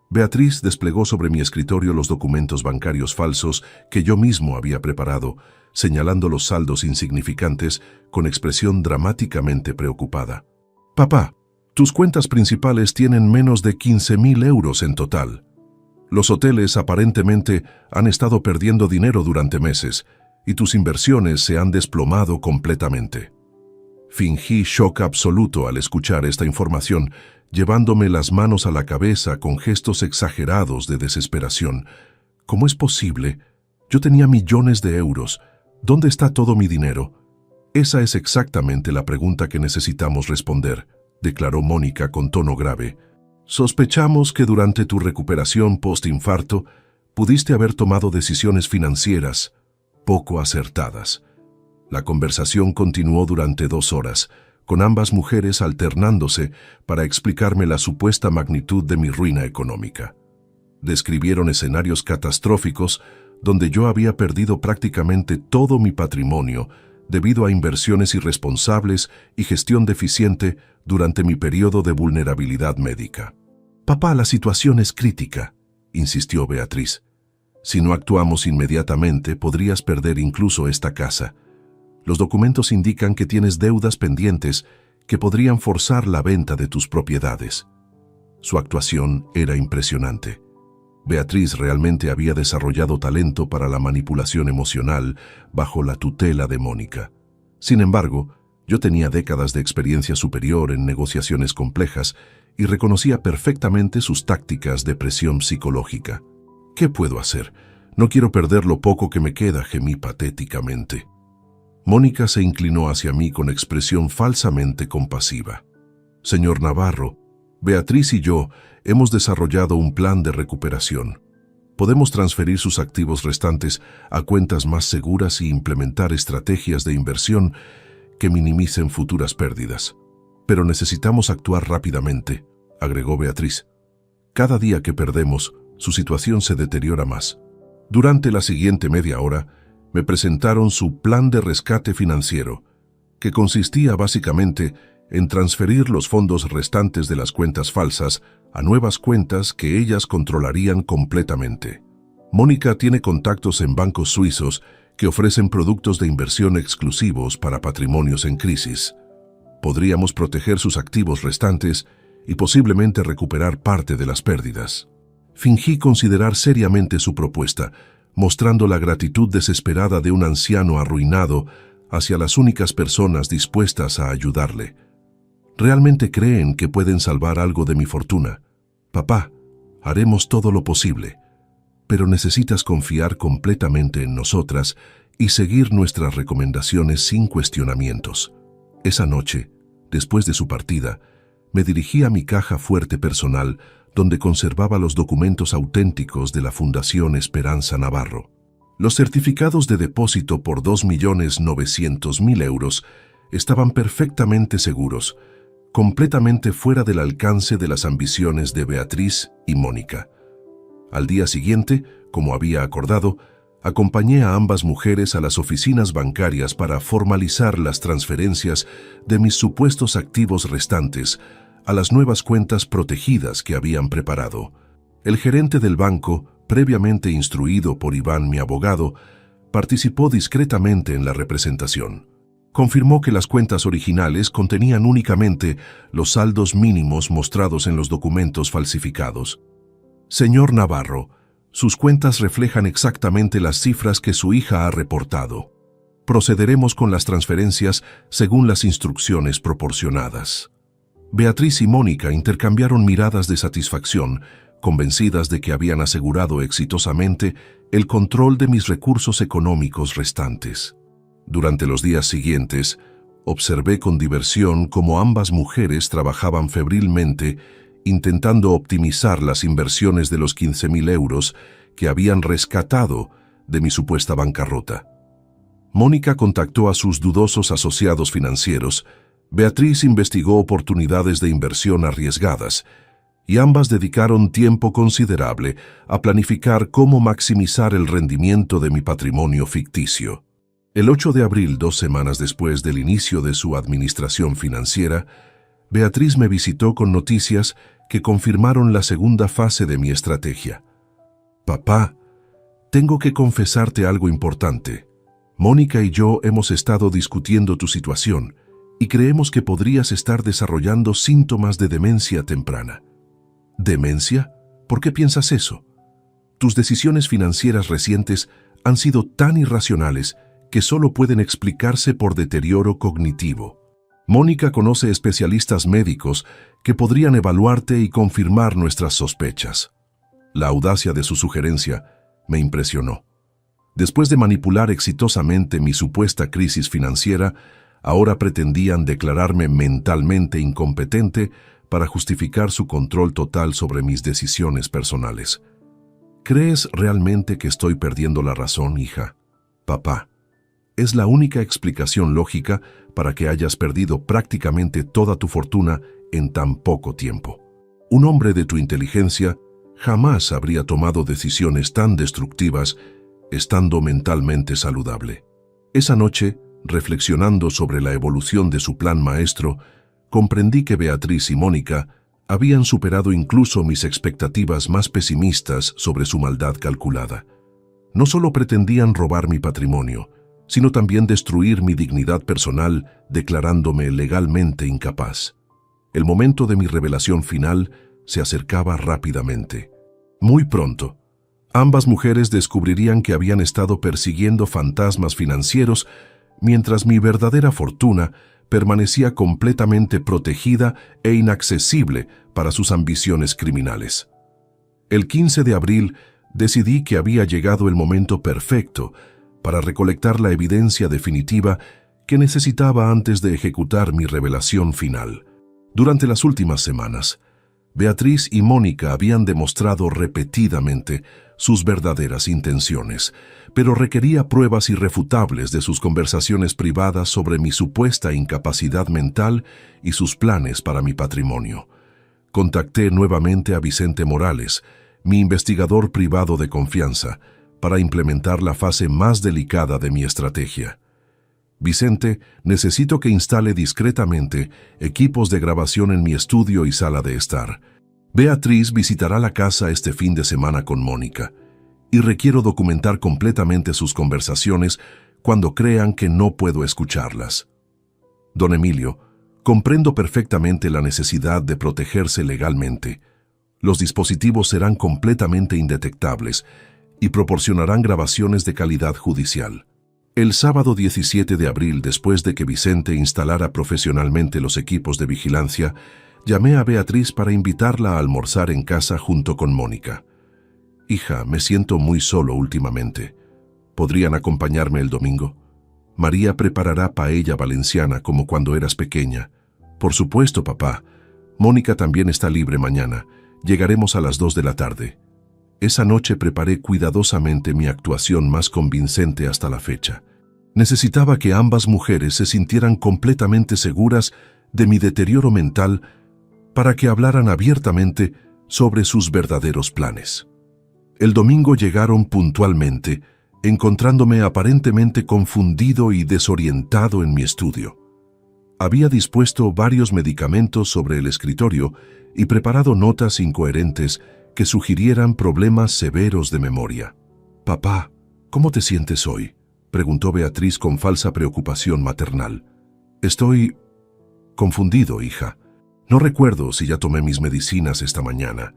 Beatriz desplegó sobre mi escritorio los documentos bancarios falsos que yo mismo había preparado, señalando los saldos insignificantes con expresión dramáticamente preocupada. «Papá, tus cuentas principales tienen menos de 15.000 euros en total. Los hoteles aparentemente han estado perdiendo dinero durante meses y tus inversiones se han desplomado completamente». Fingí shock absoluto al escuchar esta información, llevándome las manos a la cabeza con gestos exagerados de desesperación. «¿Cómo es posible? Yo tenía millones de euros. ¿Dónde está todo mi dinero?» «Esa es exactamente la pregunta que necesitamos responder», declaró Mónica con tono grave. «Sospechamos que durante tu recuperación post-infarto pudiste haber tomado decisiones financieras poco acertadas». La conversación continuó durante 2 horas, con ambas mujeres alternándose para explicarme la supuesta magnitud de mi ruina económica. Describieron escenarios catastróficos donde yo había perdido prácticamente todo mi patrimonio debido a inversiones irresponsables y gestión deficiente durante mi periodo de vulnerabilidad médica. «Papá, la situación es crítica», insistió Beatriz. «Si no actuamos inmediatamente, podrías perder incluso esta casa. Los documentos indican que tienes deudas pendientes que podrían forzar la venta de tus propiedades». Su actuación era impresionante. Beatriz realmente había desarrollado talento para la manipulación emocional bajo la tutela de Mónica. Sin embargo, yo tenía décadas de experiencia superior en negociaciones complejas y reconocía perfectamente sus tácticas de presión psicológica. «¿Qué puedo hacer? No quiero perder lo poco que me queda», gemí patéticamente. Mónica se inclinó hacia mí con expresión falsamente compasiva. «Señor Navarro, Beatriz y yo hemos desarrollado un plan de recuperación. Podemos transferir sus activos restantes a cuentas más seguras y implementar estrategias de inversión que minimicen futuras pérdidas. Pero necesitamos actuar rápidamente», agregó Beatriz. «Cada día que perdemos, su situación se deteriora más». Durante la siguiente media hora, me presentaron su plan de rescate financiero, que consistía básicamente en transferir los fondos restantes de las cuentas falsas a nuevas cuentas que ellas controlarían completamente. Mónica tiene contactos en bancos suizos que ofrecen productos de inversión exclusivos para patrimonios en crisis. Podríamos proteger sus activos restantes y posiblemente recuperar parte de las pérdidas. Fingí considerar seriamente su propuesta, mostrando la gratitud desesperada de un anciano arruinado hacia las únicas personas dispuestas a ayudarle. «¿Realmente creen que pueden salvar algo de mi fortuna? Papá, haremos todo lo posible, pero necesitas confiar completamente en nosotras y seguir nuestras recomendaciones sin cuestionamientos». Esa noche, después de su partida, me dirigí a mi caja fuerte personal, donde conservaba los documentos auténticos de la Fundación Esperanza Navarro. Los certificados de depósito por 2.900.000 euros estaban perfectamente seguros, completamente fuera del alcance de las ambiciones de Beatriz y Mónica. Al día siguiente, como había acordado, acompañé a ambas mujeres a las oficinas bancarias para formalizar las transferencias de mis supuestos activos restantes a las nuevas cuentas protegidas que habían preparado. El gerente del banco, previamente instruido por Iván, mi abogado, participó discretamente en la representación. Confirmó que las cuentas originales contenían únicamente los saldos mínimos mostrados en los documentos falsificados. Señor Navarro, sus cuentas reflejan exactamente las cifras que su hija ha reportado. Procederemos con las transferencias según las instrucciones proporcionadas. Beatriz y Mónica intercambiaron miradas de satisfacción, convencidas de que habían asegurado exitosamente el control de mis recursos económicos restantes. Durante los días siguientes, observé con diversión cómo ambas mujeres trabajaban febrilmente intentando optimizar las inversiones de los 15.000 euros que habían rescatado de mi supuesta bancarrota. Mónica contactó a sus dudosos asociados financieros, Beatriz investigó oportunidades de inversión arriesgadas, y ambas dedicaron tiempo considerable a planificar cómo maximizar el rendimiento de mi patrimonio ficticio. El 8 de abril, 2 semanas después del inicio de su administración financiera, Beatriz me visitó con noticias que confirmaron la segunda fase de mi estrategia. Papá, tengo que confesarte algo importante. Mónica y yo hemos estado discutiendo tu situación y creemos que podrías estar desarrollando síntomas de demencia temprana. ¿Demencia? ¿Por qué piensas eso? Tus decisiones financieras recientes han sido tan irracionales que solo pueden explicarse por deterioro cognitivo. Mónica conoce especialistas médicos que podrían evaluarte y confirmar nuestras sospechas. La audacia de su sugerencia me impresionó. Después de manipular exitosamente mi supuesta crisis financiera, ahora pretendían declararme mentalmente incompetente para justificar su control total sobre mis decisiones personales. ¿Crees realmente que estoy perdiendo la razón, hija? Papá, es la única explicación lógica para que hayas perdido prácticamente toda tu fortuna en tan poco tiempo. Un hombre de tu inteligencia jamás habría tomado decisiones tan destructivas estando mentalmente saludable. Esa noche, reflexionando sobre la evolución de su plan maestro, comprendí que Beatriz y Mónica habían superado incluso mis expectativas más pesimistas sobre su maldad calculada. No solo pretendían robar mi patrimonio, sino también destruir mi dignidad personal, declarándome legalmente incapaz. El momento de mi revelación final se acercaba rápidamente. Muy pronto, ambas mujeres descubrirían que habían estado persiguiendo fantasmas financieros, mientras mi verdadera fortuna permanecía completamente protegida e inaccesible para sus ambiciones criminales. El 15 de abril decidí que había llegado el momento perfecto para recolectar la evidencia definitiva que necesitaba antes de ejecutar mi revelación final. Durante las últimas semanas, Beatriz y Mónica habían demostrado repetidamente sus verdaderas intenciones, pero requería pruebas irrefutables de sus conversaciones privadas sobre mi supuesta incapacidad mental y sus planes para mi patrimonio. Contacté nuevamente a Vicente Morales, mi investigador privado de confianza, para implementar la fase más delicada de mi estrategia. Vicente, necesito que instale discretamente equipos de grabación en mi estudio y sala de estar. Beatriz visitará la casa este fin de semana con Mónica, y requiero documentar completamente sus conversaciones cuando crean que no puedo escucharlas. Don Emilio, comprendo perfectamente la necesidad de protegerse legalmente. Los dispositivos serán completamente indetectables y proporcionarán grabaciones de calidad judicial. El sábado 17 de abril, después de que Vicente instalara profesionalmente los equipos de vigilancia, llamé a Beatriz para invitarla a almorzar en casa junto con Mónica. Hija, me siento muy solo últimamente. ¿Podrían acompañarme el domingo? María preparará paella valenciana como cuando eras pequeña. Por supuesto, papá. Mónica también está libre mañana. Llegaremos a las 2 de la tarde. Esa noche preparé cuidadosamente mi actuación más convincente hasta la fecha. Necesitaba que ambas mujeres se sintieran completamente seguras de mi deterioro mental para que hablaran abiertamente sobre sus verdaderos planes. El domingo llegaron puntualmente, encontrándome aparentemente confundido y desorientado en mi estudio. Había dispuesto varios medicamentos sobre el escritorio y preparado notas incoherentes que sugirieran problemas severos de memoria. «Papá, ¿cómo te sientes hoy?», preguntó Beatriz con falsa preocupación maternal. «Estoy confundido, hija. No recuerdo si ya tomé mis medicinas esta mañana.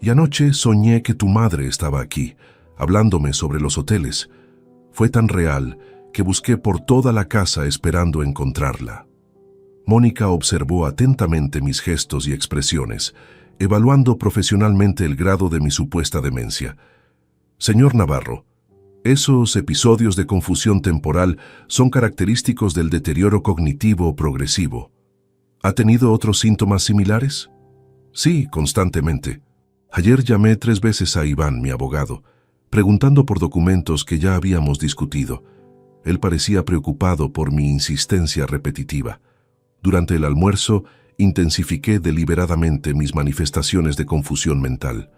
Y anoche soñé que tu madre estaba aquí, hablándome sobre los hoteles. Fue tan real que busqué por toda la casa esperando encontrarla». Mónica observó atentamente mis gestos y expresiones, evaluando profesionalmente el grado de mi supuesta demencia. «Señor Navarro, esos episodios de confusión temporal son característicos del deterioro cognitivo progresivo. ¿Ha tenido otros síntomas similares?». «Sí, constantemente. Ayer llamé 3 veces a Iván, mi abogado, preguntando por documentos que ya habíamos discutido. Él parecía preocupado por mi insistencia repetitiva. Durante el almuerzo, intensifiqué deliberadamente mis manifestaciones de confusión mental.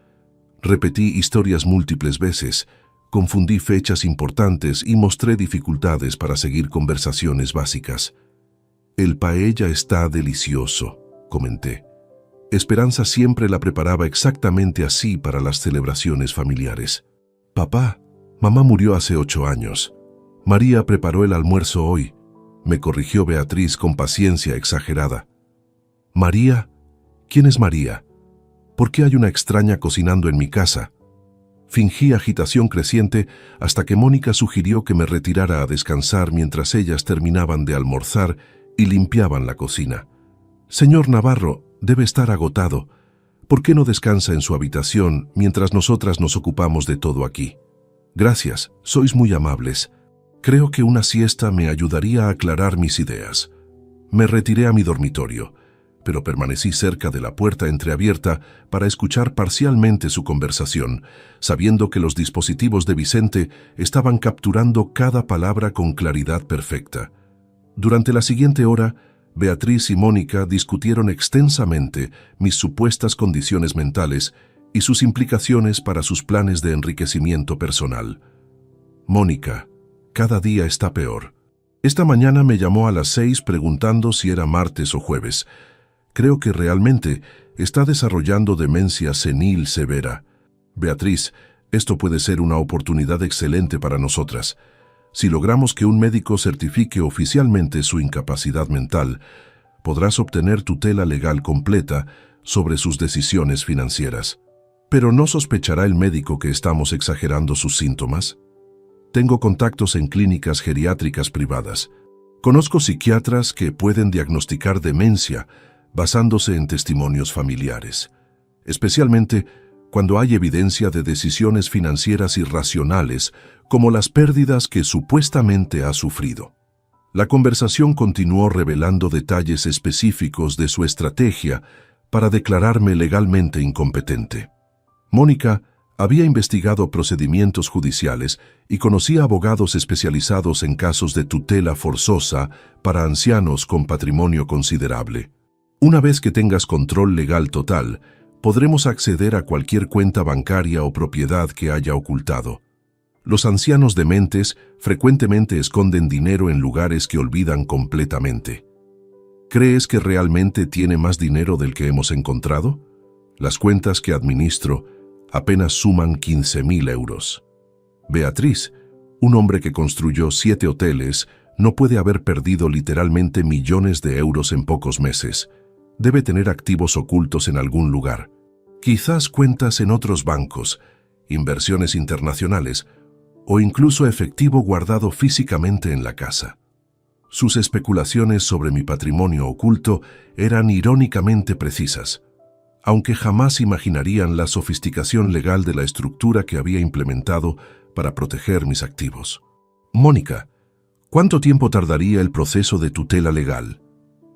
Repetí historias múltiples veces, confundí fechas importantes y mostré dificultades para seguir conversaciones básicas. «El paella está delicioso», comenté. Esperanza siempre la preparaba exactamente así para las celebraciones familiares. «Papá, mamá murió hace 8 años. María preparó el almuerzo hoy», me corrigió Beatriz con paciencia exagerada. «¿María? ¿Quién es María? ¿Por qué hay una extraña cocinando en mi casa?». Fingí agitación creciente hasta que Mónica sugirió que me retirara a descansar mientras ellas terminaban de almorzar y limpiaban la cocina. «Señor Navarro, debe estar agotado. ¿Por qué no descansa en su habitación mientras nosotras nos ocupamos de todo aquí?». «Gracias, sois muy amables. Creo que una siesta me ayudaría a aclarar mis ideas». Me retiré a mi dormitorio, pero permanecí cerca de la puerta entreabierta para escuchar parcialmente su conversación, sabiendo que los dispositivos de Vicente estaban capturando cada palabra con claridad perfecta. Durante la siguiente hora, Beatriz y Mónica discutieron extensamente mis supuestas condiciones mentales y sus implicaciones para sus planes de enriquecimiento personal. «Mónica, cada día está peor. Esta mañana me llamó a las 6 preguntando si era martes o jueves. Creo que realmente está desarrollando demencia senil severa. Beatriz, esto puede ser una oportunidad excelente para nosotras. Si logramos que un médico certifique oficialmente su incapacidad mental, podrás obtener tutela legal completa sobre sus decisiones financieras. Pero ¿no sospechará el médico que estamos exagerando sus síntomas? Tengo contactos en clínicas geriátricas privadas. Conozco psiquiatras que pueden diagnosticar demencia basándose en testimonios familiares, especialmente cuando hay evidencia de decisiones financieras irracionales como las pérdidas que supuestamente ha sufrido». La conversación continuó revelando detalles específicos de su estrategia para declararme legalmente incompetente. Mónica había investigado procedimientos judiciales y conocía abogados especializados en casos de tutela forzosa para ancianos con patrimonio considerable. «Una vez que tengas control legal total, podremos acceder a cualquier cuenta bancaria o propiedad que haya ocultado. Los ancianos dementes frecuentemente esconden dinero en lugares que olvidan completamente. ¿Crees que realmente tiene más dinero del que hemos encontrado? Las cuentas que administro apenas suman 15.000 euros. Beatriz, un hombre que construyó 7 hoteles, no puede haber perdido literalmente millones de euros en pocos meses. Debe tener activos ocultos en algún lugar. Quizás cuentas en otros bancos, inversiones internacionales o incluso efectivo guardado físicamente en la casa». Sus especulaciones sobre mi patrimonio oculto eran irónicamente precisas, aunque jamás imaginarían la sofisticación legal de la estructura que había implementado para proteger mis activos. «Mónica, ¿cuánto tiempo tardaría el proceso de tutela legal?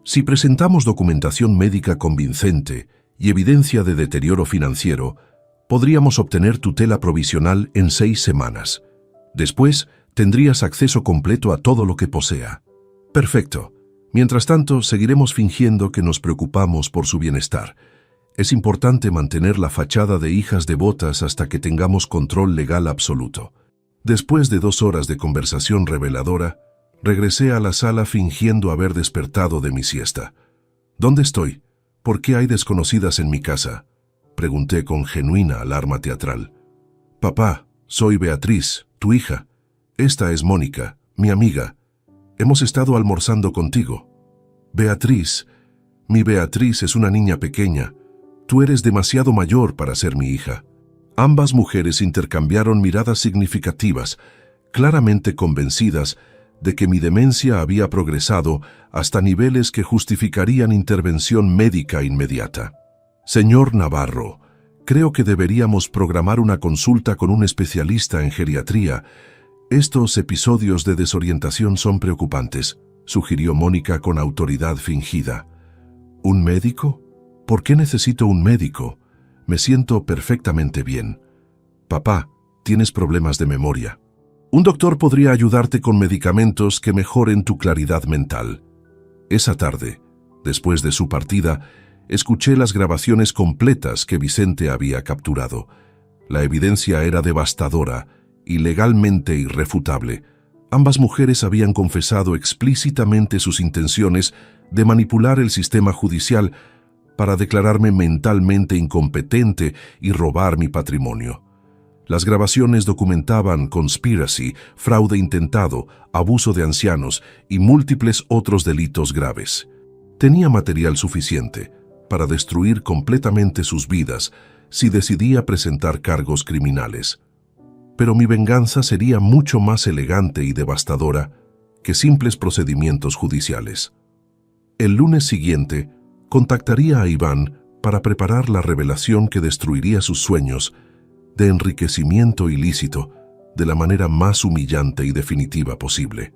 Si presentamos documentación médica convincente y evidencia de deterioro financiero, podríamos obtener tutela provisional en 6 semanas. Después, tendrías acceso completo a todo lo que posea». «Perfecto. Mientras tanto, seguiremos fingiendo que nos preocupamos por su bienestar. Es importante mantener la fachada de hijas devotas hasta que tengamos control legal absoluto». Después de 2 horas de conversación reveladora, Regresé a la sala fingiendo haber despertado de mi siesta. ¿Dónde estoy? ¿Por qué hay desconocidas en mi casa?, pregunté con genuina alarma teatral. Papá, soy Beatriz, tu hija. Esta es Mónica, mi amiga. Hemos estado almorzando contigo. Beatriz, mi Beatriz es una niña pequeña. Tú eres demasiado mayor para ser mi hija. Ambas mujeres intercambiaron miradas significativas, claramente convencidas de que mi demencia había progresado hasta niveles que justificarían intervención médica inmediata. Señor Navarro, creo que deberíamos programar una consulta con un especialista en geriatría. Estos episodios de desorientación son preocupantes, sugirió Mónica con autoridad fingida. ¿Un médico? ¿Por qué necesito un médico? Me siento perfectamente bien. Papá, tienes problemas de memoria. Un doctor podría ayudarte con medicamentos que mejoren tu claridad mental. Esa tarde, después de su partida, escuché las grabaciones completas que Vicente había capturado. La evidencia era devastadora y legalmente irrefutable. Ambas mujeres habían confesado explícitamente sus intenciones de manipular el sistema judicial para declararme mentalmente incompetente y robar mi patrimonio. Las grabaciones documentaban conspiracy, fraude intentado, abuso de ancianos y múltiples otros delitos graves. Tenía material suficiente para destruir completamente sus vidas si decidía presentar cargos criminales. Pero mi venganza sería mucho más elegante y devastadora que simples procedimientos judiciales. El lunes siguiente, contactaría a Iván para preparar la revelación que destruiría sus sueños de enriquecimiento ilícito de la manera más humillante y definitiva posible.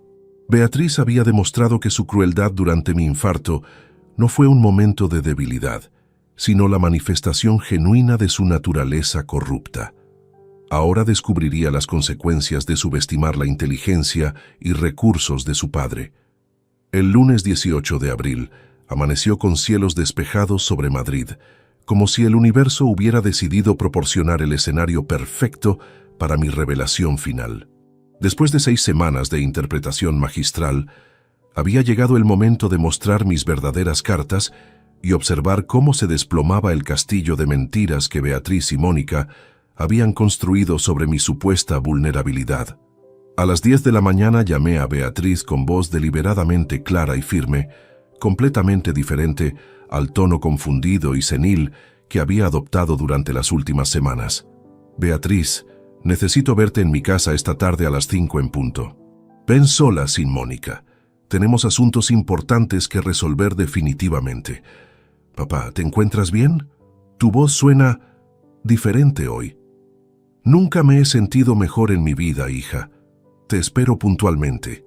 Beatriz había demostrado que su crueldad durante mi infarto no fue un momento de debilidad, sino la manifestación genuina de su naturaleza corrupta. Ahora descubriría las consecuencias de subestimar la inteligencia y recursos de su padre. El lunes 18 de abril amaneció con cielos despejados sobre Madrid, como si el universo hubiera decidido proporcionar el escenario perfecto para mi revelación final. Después de 6 semanas de interpretación magistral, había llegado el momento de mostrar mis verdaderas cartas y observar cómo se desplomaba el castillo de mentiras que Beatriz y Mónica habían construido sobre mi supuesta vulnerabilidad. A las 10 de la mañana llamé a Beatriz con voz deliberadamente clara y firme, completamente diferente al tono confundido y senil que había adoptado durante las últimas semanas. Beatriz, necesito verte en mi casa esta tarde a las 5 en punto. Ven sola sin Mónica. Tenemos asuntos importantes que resolver definitivamente. Papá, ¿te encuentras bien? Tu voz suena diferente hoy. Nunca me he sentido mejor en mi vida, hija. Te espero puntualmente.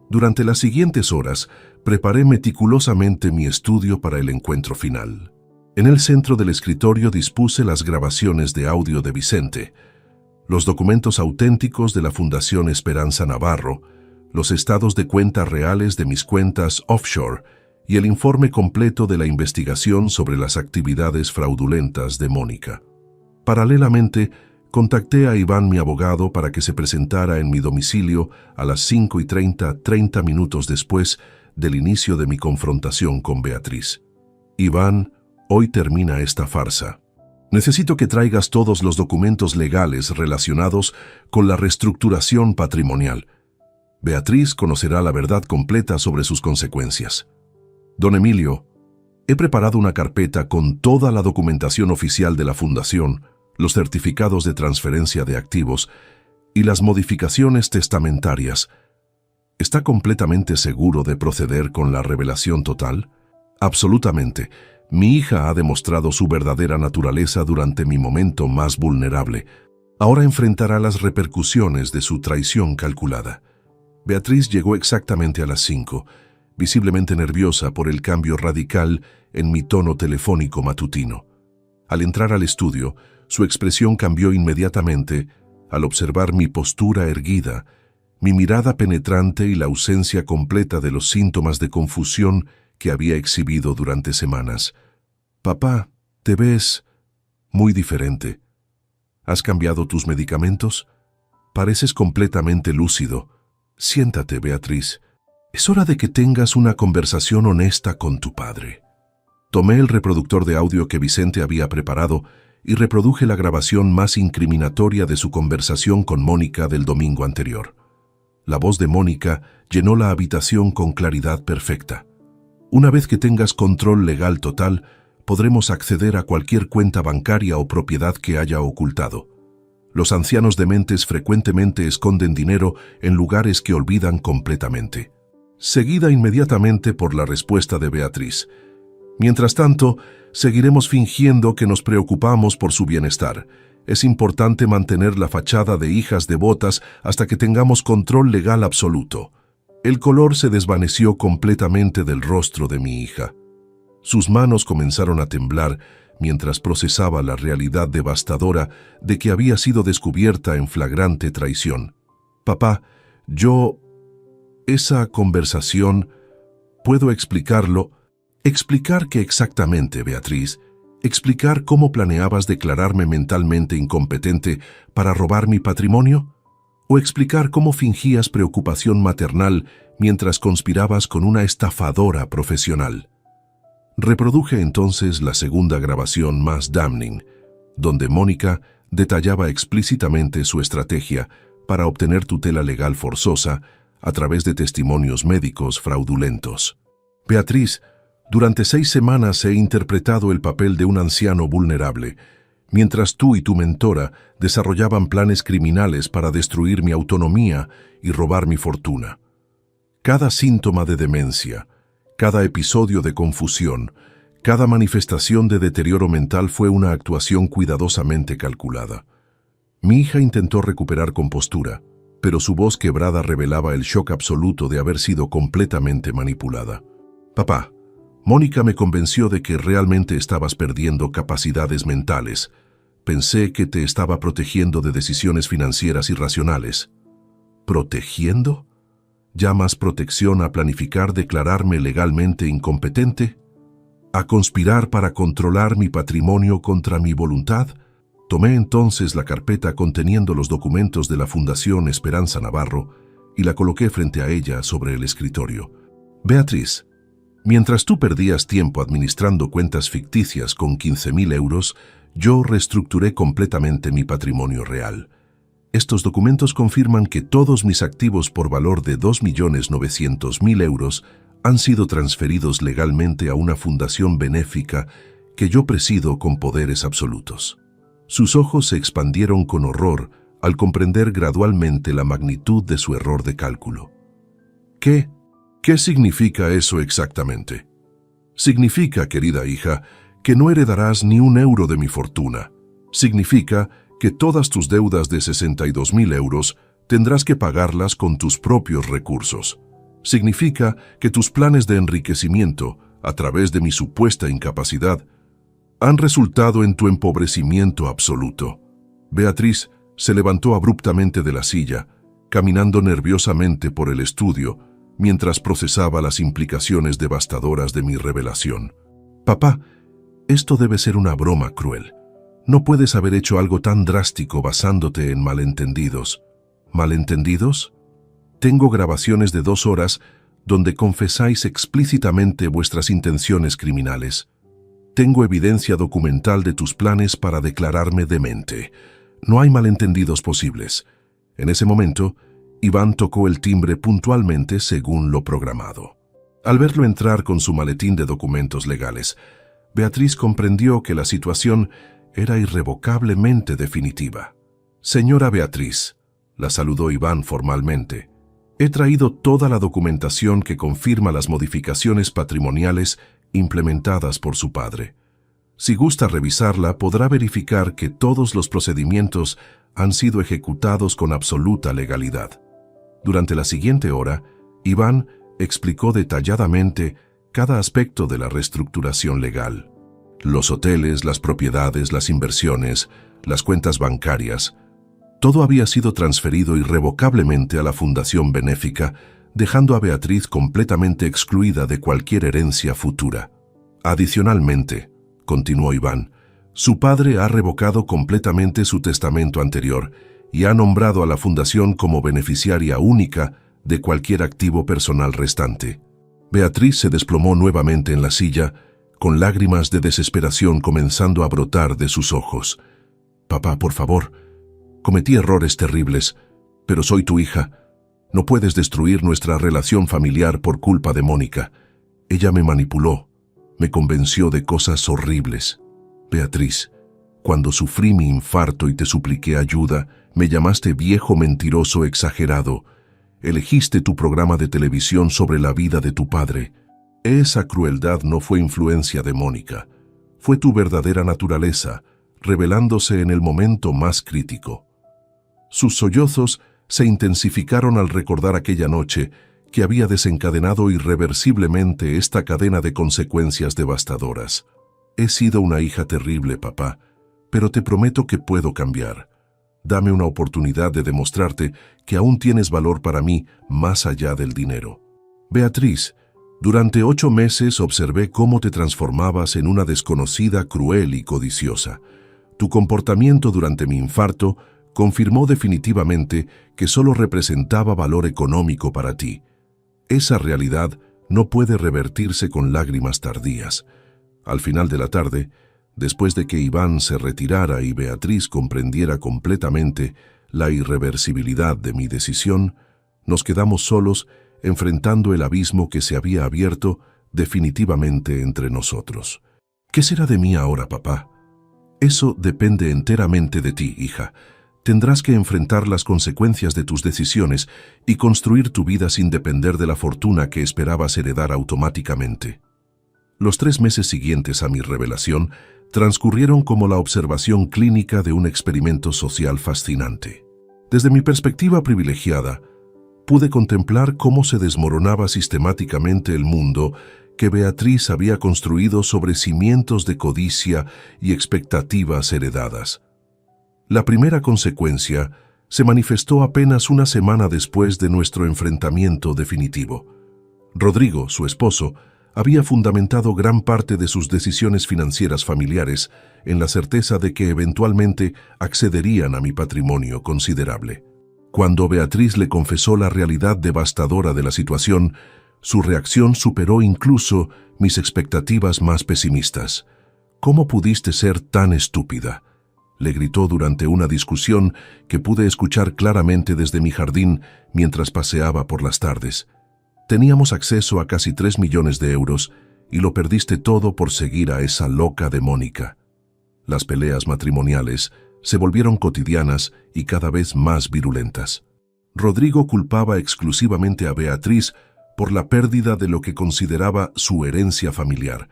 Durante las siguientes horas, preparé meticulosamente mi estudio para el encuentro final. En el centro del escritorio dispuse las grabaciones de audio de Vicente, los documentos auténticos de la Fundación Esperanza Navarro, los estados de cuenta reales de mis cuentas offshore y el informe completo de la investigación sobre las actividades fraudulentas de Mónica. Paralelamente, contacté a Iván, mi abogado, para que se presentara en mi domicilio a las 5:30, 30 minutos después del inicio de mi confrontación con Beatriz. Iván, hoy termina esta farsa. Necesito que traigas todos los documentos legales relacionados con la reestructuración patrimonial. Beatriz conocerá la verdad completa sobre sus consecuencias. Don Emilio, he preparado una carpeta con toda la documentación oficial de la Fundación, los certificados de transferencia de activos y las modificaciones testamentarias. ¿Está completamente seguro de proceder con la revelación total? Absolutamente. Mi hija ha demostrado su verdadera naturaleza durante mi momento más vulnerable. Ahora enfrentará las repercusiones de su traición calculada. Beatriz llegó exactamente a las 5, visiblemente nerviosa por el cambio radical en mi tono telefónico matutino. Al entrar al estudio, su expresión cambió inmediatamente al observar mi postura erguida, mi mirada penetrante y la ausencia completa de los síntomas de confusión que había exhibido durante semanas. Papá, te ves muy diferente. ¿Has cambiado tus medicamentos? Pareces completamente lúcido. Siéntate, Beatriz. Es hora de que tengas una conversación honesta con tu padre. Tomé el reproductor de audio que Vicente había preparado y reproduje la grabación más incriminatoria de su conversación con Mónica del domingo anterior. La voz de Mónica llenó la habitación con claridad perfecta. Una vez que tengas control legal total, podremos acceder a cualquier cuenta bancaria o propiedad que haya ocultado. Los ancianos dementes frecuentemente esconden dinero en lugares que olvidan completamente. Seguida inmediatamente por la respuesta de Beatriz. Mientras tanto, seguiremos fingiendo que nos preocupamos por su bienestar. Es importante mantener la fachada de hijas devotas hasta que tengamos control legal absoluto. El color se desvaneció completamente del rostro de mi hija. Sus manos comenzaron a temblar mientras procesaba la realidad devastadora de que había sido descubierta en flagrante traición. Papá, esa conversación, ¿puedo explicarlo? ¿Explicar qué exactamente, Beatriz? ¿Explicar cómo planeabas declararme mentalmente incompetente para robar mi patrimonio? ¿O explicar cómo fingías preocupación maternal mientras conspirabas con una estafadora profesional? Reproduje entonces la segunda grabación más damning, donde Mónica detallaba explícitamente su estrategia para obtener tutela legal forzosa a través de testimonios médicos fraudulentos. Beatriz, durante 6 semanas he interpretado el papel de un anciano vulnerable, mientras tú y tu mentora desarrollaban planes criminales para destruir mi autonomía y robar mi fortuna. Cada síntoma de demencia, cada episodio de confusión, cada manifestación de deterioro mental fue una actuación cuidadosamente calculada. Mi hija intentó recuperar compostura, pero su voz quebrada revelaba el shock absoluto de haber sido completamente manipulada. Papá, Mónica me convenció de que realmente estabas perdiendo capacidades mentales. Pensé que te estaba protegiendo de decisiones financieras irracionales. ¿Protegiendo? ¿Llamas protección a planificar declararme legalmente incompetente? ¿A conspirar para controlar mi patrimonio contra mi voluntad? Tomé entonces la carpeta conteniendo los documentos de la Fundación Esperanza Navarro y la coloqué frente a ella sobre el escritorio. Beatriz, mientras tú perdías tiempo administrando cuentas ficticias con 15.000 euros, yo reestructuré completamente mi patrimonio real. Estos documentos confirman que todos mis activos por valor de 2.900.000 euros han sido transferidos legalmente a una fundación benéfica que yo presido con poderes absolutos. Sus ojos se expandieron con horror al comprender gradualmente la magnitud de su error de cálculo. ¿Qué significa eso exactamente? Significa, querida hija, que no heredarás ni un euro de mi fortuna. Significa que todas tus deudas de 62.000 euros tendrás que pagarlas con tus propios recursos. Significa que tus planes de enriquecimiento, a través de mi supuesta incapacidad, han resultado en tu empobrecimiento absoluto. Beatriz se levantó abruptamente de la silla, caminando nerviosamente por el estudio, mientras procesaba las implicaciones devastadoras de mi revelación. Papá, esto debe ser una broma cruel. No puedes haber hecho algo tan drástico basándote en malentendidos. ¿Malentendidos? Tengo grabaciones de 2 horas donde confesáis explícitamente vuestras intenciones criminales. Tengo evidencia documental de tus planes para declararme demente. No hay malentendidos posibles. En ese momento, Iván tocó el timbre puntualmente según lo programado. Al verlo entrar con su maletín de documentos legales, Beatriz comprendió que la situación era irrevocablemente definitiva. Señora Beatriz, la saludó Iván formalmente, he traído toda la documentación que confirma las modificaciones patrimoniales implementadas por su padre. Si gusta revisarla, podrá verificar que todos los procedimientos han sido ejecutados con absoluta legalidad. Durante la siguiente hora, Iván explicó detalladamente cada aspecto de la reestructuración legal. Los hoteles, las propiedades, las inversiones, las cuentas bancarias, todo había sido transferido irrevocablemente a la fundación benéfica, dejando a Beatriz completamente excluida de cualquier herencia futura. Adicionalmente, continuó Iván, su padre ha revocado completamente su testamento anterior y ha nombrado a la fundación como beneficiaria única de cualquier activo personal restante. Beatriz se desplomó nuevamente en la silla, con lágrimas de desesperación comenzando a brotar de sus ojos. «Papá, por favor, cometí errores terribles, pero soy tu hija. No puedes destruir nuestra relación familiar por culpa de Mónica. Ella me manipuló, me convenció de cosas horribles. Beatriz, cuando sufrí mi infarto y te supliqué ayuda, me llamaste viejo mentiroso exagerado. Elegiste tu programa de televisión sobre la vida de tu padre. Esa crueldad no fue influencia de Mónica. Fue tu verdadera naturaleza, revelándose en el momento más crítico». Sus sollozos se intensificaron al recordar aquella noche que había desencadenado irreversiblemente esta cadena de consecuencias devastadoras. «He sido una hija terrible, papá, pero te prometo que puedo cambiar. Dame una oportunidad de demostrarte que aún tienes valor para mí más allá del dinero». «Beatriz, durante 8 meses observé cómo te transformabas en una desconocida cruel y codiciosa. Tu comportamiento durante mi infarto confirmó definitivamente que solo representaba valor económico para ti. Esa realidad no puede revertirse con lágrimas tardías». Al final de la tarde, después de que Iván se retirara y Beatriz comprendiera completamente la irreversibilidad de mi decisión, nos quedamos solos enfrentando el abismo que se había abierto definitivamente entre nosotros. «¿Qué será de mí ahora, papá?» «Eso depende enteramente de ti, hija. Tendrás que enfrentar las consecuencias de tus decisiones y construir tu vida sin depender de la fortuna que esperabas heredar automáticamente». Los 3 meses siguientes a mi revelación transcurrieron como la observación clínica de un experimento social fascinante. Desde mi perspectiva privilegiada, pude contemplar cómo se desmoronaba sistemáticamente el mundo que Beatriz había construido sobre cimientos de codicia y expectativas heredadas. La primera consecuencia se manifestó apenas una semana después de nuestro enfrentamiento definitivo. Rodrigo, su esposo, había fundamentado gran parte de sus decisiones financieras familiares en la certeza de que eventualmente accederían a mi patrimonio considerable. Cuando Beatriz le confesó la realidad devastadora de la situación, su reacción superó incluso mis expectativas más pesimistas. «¿Cómo pudiste ser tan estúpida?», le gritó durante una discusión que pude escuchar claramente desde mi jardín mientras paseaba por las tardes. «Teníamos acceso a casi 3 millones de euros y lo perdiste todo por seguir a esa loca de Mónica». Las peleas matrimoniales se volvieron cotidianas y cada vez más virulentas. Rodrigo culpaba exclusivamente a Beatriz por la pérdida de lo que consideraba su herencia familiar,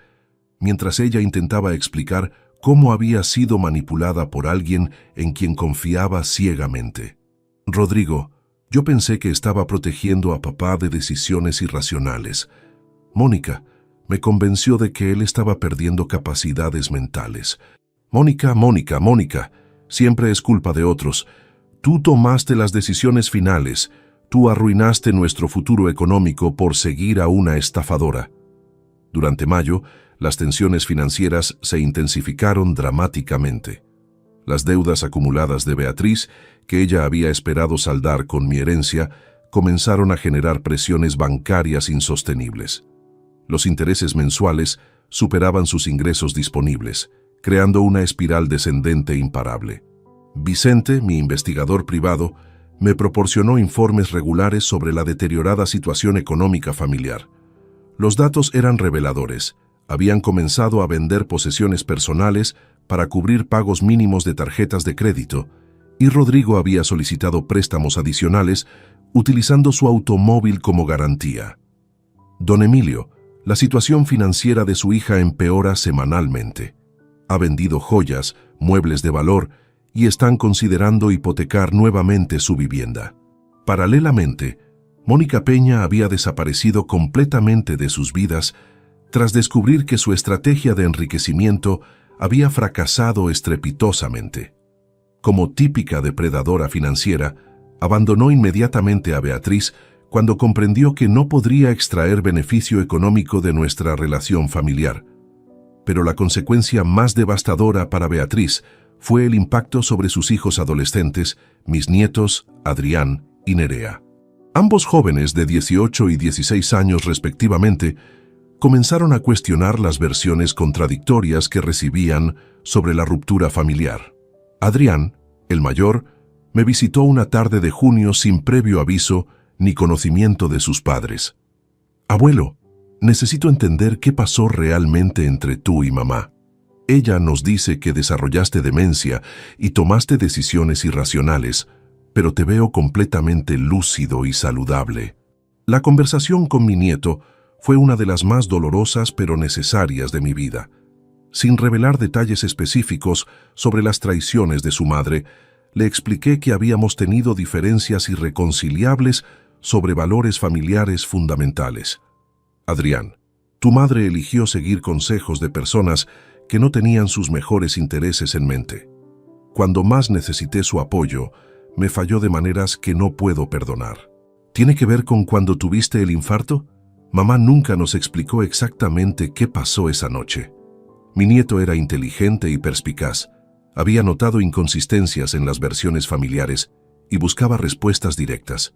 mientras ella intentaba explicar cómo había sido manipulada por alguien en quien confiaba ciegamente. «Rodrigo, yo pensé que estaba protegiendo a papá de decisiones irracionales. Mónica me convenció de que él estaba perdiendo capacidades mentales. Mónica, siempre es culpa de otros. Tú tomaste las decisiones finales. Tú arruinaste nuestro futuro económico por seguir a una estafadora». Durante mayo, las tensiones financieras se intensificaron dramáticamente. Las deudas acumuladas de Beatriz, que ella había esperado saldar con mi herencia, comenzaron a generar presiones bancarias insostenibles. Los intereses mensuales superaban sus ingresos disponibles, creando una espiral descendente imparable. Vicente, mi investigador privado, me proporcionó informes regulares sobre la deteriorada situación económica familiar. Los datos eran reveladores. Habían comenzado a vender posesiones personales para cubrir pagos mínimos de tarjetas de crédito, y Rodrigo había solicitado préstamos adicionales utilizando su automóvil como garantía. Don Emilio, la situación financiera de su hija empeora semanalmente. Ha vendido joyas, muebles de valor y están considerando hipotecar nuevamente su vivienda. Paralelamente, Mónica Peña había desaparecido completamente de sus vidas tras descubrir que su estrategia de enriquecimiento había fracasado estrepitosamente. Como típica depredadora financiera, abandonó inmediatamente a Beatriz cuando comprendió que no podría extraer beneficio económico de nuestra relación familiar. Pero la consecuencia más devastadora para Beatriz fue el impacto sobre sus hijos adolescentes, mis nietos, Adrián y Nerea. Ambos jóvenes de 18 y 16 años respectivamente comenzaron a cuestionar las versiones contradictorias que recibían sobre la ruptura familiar. Adrián, el mayor, me visitó una tarde de junio sin previo aviso ni conocimiento de sus padres. «Abuelo, necesito entender qué pasó realmente entre tú y mamá. Ella nos dice que desarrollaste demencia y tomaste decisiones irracionales, pero te veo completamente lúcido y saludable». La conversación con mi nieto fue una de las más dolorosas pero necesarias de mi vida. Sin revelar detalles específicos sobre las traiciones de su madre, le expliqué que habíamos tenido diferencias irreconciliables sobre valores familiares fundamentales. «Adrián, tu madre eligió seguir consejos de personas que no tenían sus mejores intereses en mente. Cuando más necesité su apoyo, me falló de maneras que no puedo perdonar. ¿Tiene que ver con cuando tuviste el infarto? Mamá nunca nos explicó exactamente qué pasó esa noche. Mi nieto era inteligente y perspicaz. Había notado inconsistencias en las versiones familiares y buscaba respuestas directas.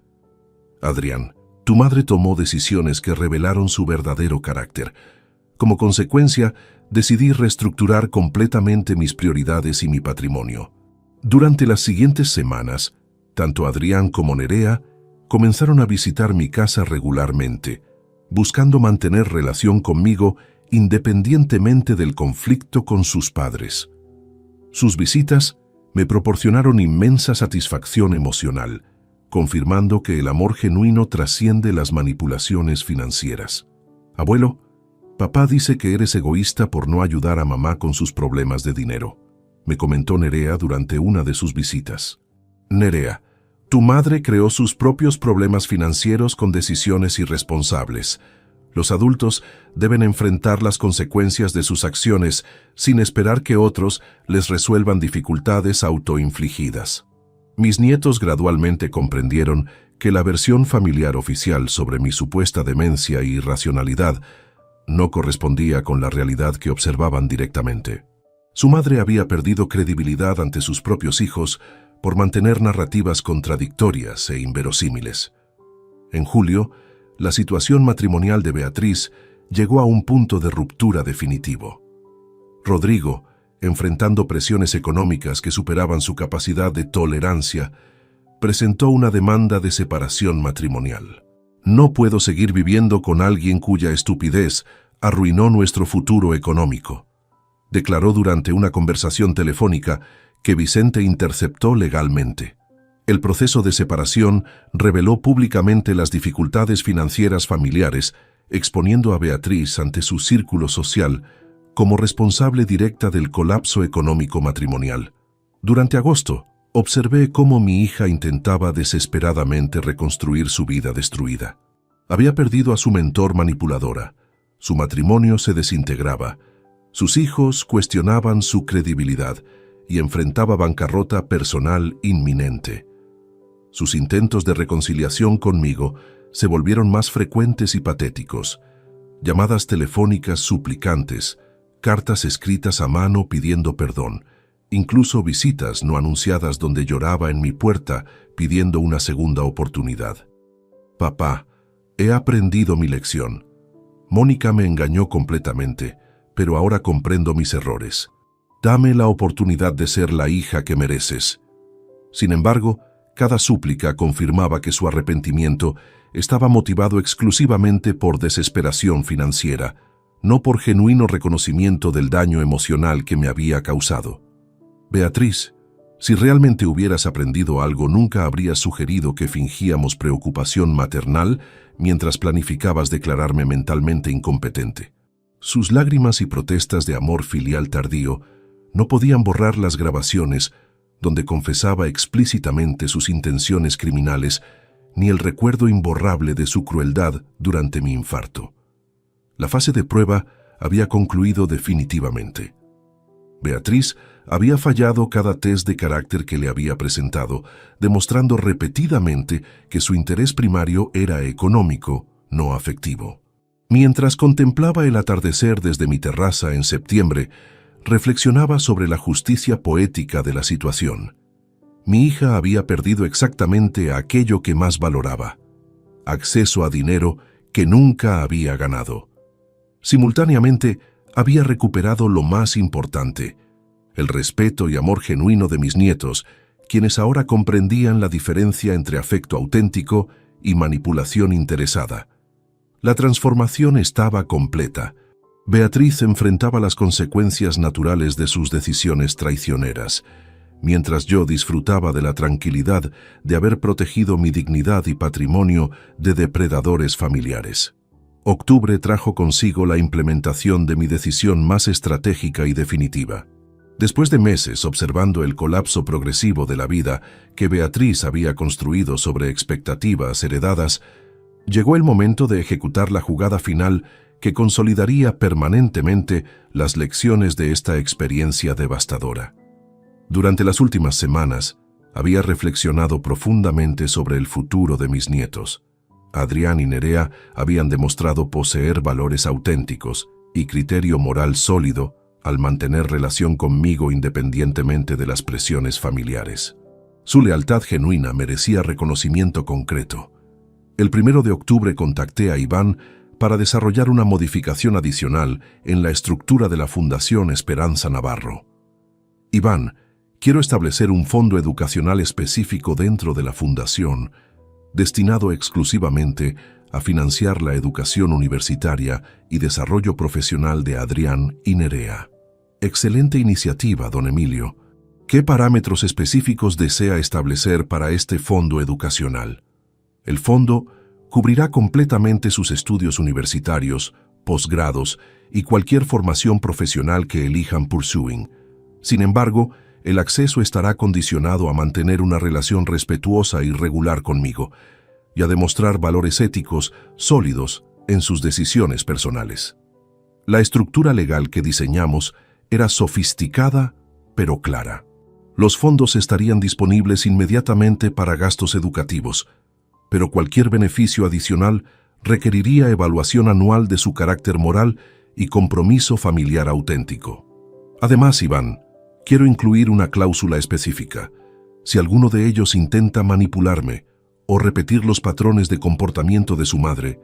Adrián, tu madre tomó decisiones que revelaron su verdadero carácter. Como consecuencia, decidí reestructurar completamente mis prioridades y mi patrimonio. Durante las siguientes semanas, tanto Adrián como Nerea comenzaron a visitar mi casa regularmente, buscando mantener relación conmigo independientemente del conflicto con sus padres. Sus visitas me proporcionaron inmensa satisfacción emocional, confirmando que el amor genuino trasciende las manipulaciones financieras. «Abuelo, papá dice que eres egoísta por no ayudar a mamá con sus problemas de dinero», me comentó Nerea durante una de sus visitas. «Nerea, tu madre creó sus propios problemas financieros con decisiones irresponsables. Los adultos deben enfrentar las consecuencias de sus acciones sin esperar que otros les resuelvan dificultades autoinfligidas». Mis nietos gradualmente comprendieron que la versión familiar oficial sobre mi supuesta demencia y irracionalidad no correspondía con la realidad que observaban directamente. Su madre había perdido credibilidad ante sus propios hijos por mantener narrativas contradictorias e inverosímiles. En julio, la situación matrimonial de Beatriz llegó a un punto de ruptura definitivo. Rodrigo, enfrentando presiones económicas que superaban su capacidad de tolerancia, presentó una demanda de separación matrimonial. «No puedo seguir viviendo con alguien cuya estupidez arruinó nuestro futuro económico», declaró durante una conversación telefónica que Vicente interceptó legalmente. El proceso de separación reveló públicamente las dificultades financieras familiares, exponiendo a Beatriz ante su círculo social como responsable directa del colapso económico matrimonial. Durante agosto, observé cómo mi hija intentaba desesperadamente reconstruir su vida destruida. Había perdido a su mentor manipuladora, su matrimonio se desintegraba, sus hijos cuestionaban su credibilidad y enfrentaba bancarrota personal inminente. Sus intentos de reconciliación conmigo se volvieron más frecuentes y patéticos. Llamadas telefónicas suplicantes, cartas escritas a mano pidiendo perdón, incluso visitas no anunciadas donde lloraba en mi puerta pidiendo una segunda oportunidad. «Papá, he aprendido mi lección. Mónica me engañó completamente, pero ahora comprendo mis errores. Dame la oportunidad de ser la hija que mereces». Sin embargo, cada súplica confirmaba que su arrepentimiento estaba motivado exclusivamente por desesperación financiera, no por genuino reconocimiento del daño emocional que me había causado. «Beatriz, si realmente hubieras aprendido algo, nunca habrías sugerido que fingíamos preocupación maternal mientras planificabas declararme mentalmente incompetente». Sus lágrimas y protestas de amor filial tardío no podían borrar las grabaciones donde confesaba explícitamente sus intenciones criminales, ni el recuerdo imborrable de su crueldad durante mi infarto. La fase de prueba había concluido definitivamente. Beatriz había fallado cada test de carácter que le había presentado, demostrando repetidamente que su interés primario era económico, no afectivo. Mientras contemplaba el atardecer desde mi terraza en septiembre, reflexionaba sobre la justicia poética de la situación. Mi hija había perdido exactamente aquello que más valoraba: acceso a dinero que nunca había ganado. Simultáneamente, había recuperado lo más importante, el respeto y amor genuino de mis nietos, quienes ahora comprendían la diferencia entre afecto auténtico y manipulación interesada. La transformación estaba completa. Beatriz enfrentaba las consecuencias naturales de sus decisiones traicioneras, mientras yo disfrutaba de la tranquilidad de haber protegido mi dignidad y patrimonio de depredadores familiares. Octubre trajo consigo la implementación de mi decisión más estratégica y definitiva. Después de meses observando el colapso progresivo de la vida que Beatriz había construido sobre expectativas heredadas, llegó el momento de ejecutar la jugada final que consolidaría permanentemente las lecciones de esta experiencia devastadora. Durante las últimas semanas, había reflexionado profundamente sobre el futuro de mis nietos. Adrián y Nerea habían demostrado poseer valores auténticos y criterio moral sólido al mantener relación conmigo independientemente de las presiones familiares. Su lealtad genuina merecía reconocimiento concreto. El 1 de octubre contacté a Iván para desarrollar una modificación adicional en la estructura de la Fundación Esperanza Navarro. Iván, quiero establecer un fondo educacional específico dentro de la Fundación, destinado exclusivamente a financiar la educación universitaria y desarrollo profesional de Adrián y Nerea. Excelente iniciativa, don Emilio. ¿Qué parámetros específicos desea establecer para este fondo educacional? El fondo cubrirá completamente sus estudios universitarios, posgrados y cualquier formación profesional que elijan pursuing. Sin embargo, el acceso estará condicionado a mantener una relación respetuosa y regular conmigo y a demostrar valores éticos sólidos en sus decisiones personales. La estructura legal que diseñamos era sofisticada pero clara. Los fondos estarían disponibles inmediatamente para gastos educativos, pero cualquier beneficio adicional requeriría evaluación anual de su carácter moral y compromiso familiar auténtico. Además, Iván, quiero incluir una cláusula específica. Si alguno de ellos intenta manipularme o repetir los patrones de comportamiento de su madre,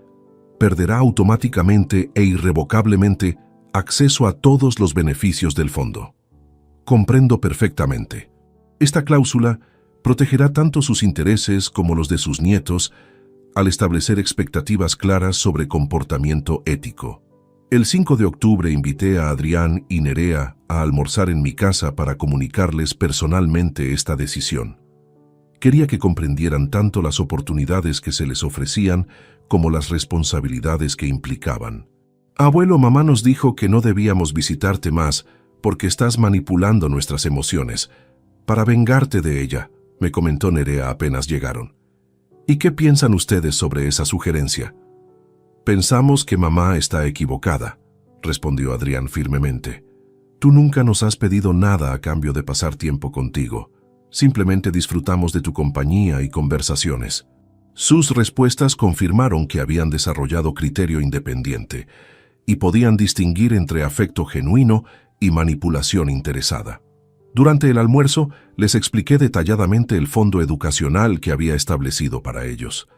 perderá automáticamente e irrevocablemente acceso a todos los beneficios del fondo. Comprendo perfectamente. Esta cláusula protegerá tanto sus intereses como los de sus nietos al establecer expectativas claras sobre comportamiento ético. El 5 de octubre invité a Adrián y Nerea a almorzar en mi casa para comunicarles personalmente esta decisión. Quería que comprendieran tanto las oportunidades que se les ofrecían como las responsabilidades que implicaban. Abuelo, mamá nos dijo que no debíamos visitarte más porque estás manipulando nuestras emociones, para vengarte de ella, me comentó Nerea apenas llegaron. ¿Y qué piensan ustedes sobre esa sugerencia? Pensamos que mamá está equivocada, respondió Adrián firmemente. Tú nunca nos has pedido nada a cambio de pasar tiempo contigo. Simplemente disfrutamos de tu compañía y conversaciones. Sus respuestas confirmaron que habían desarrollado criterio independiente y podían distinguir entre afecto genuino y manipulación interesada. Durante el almuerzo, les expliqué detalladamente el fondo educacional que había establecido para ellos.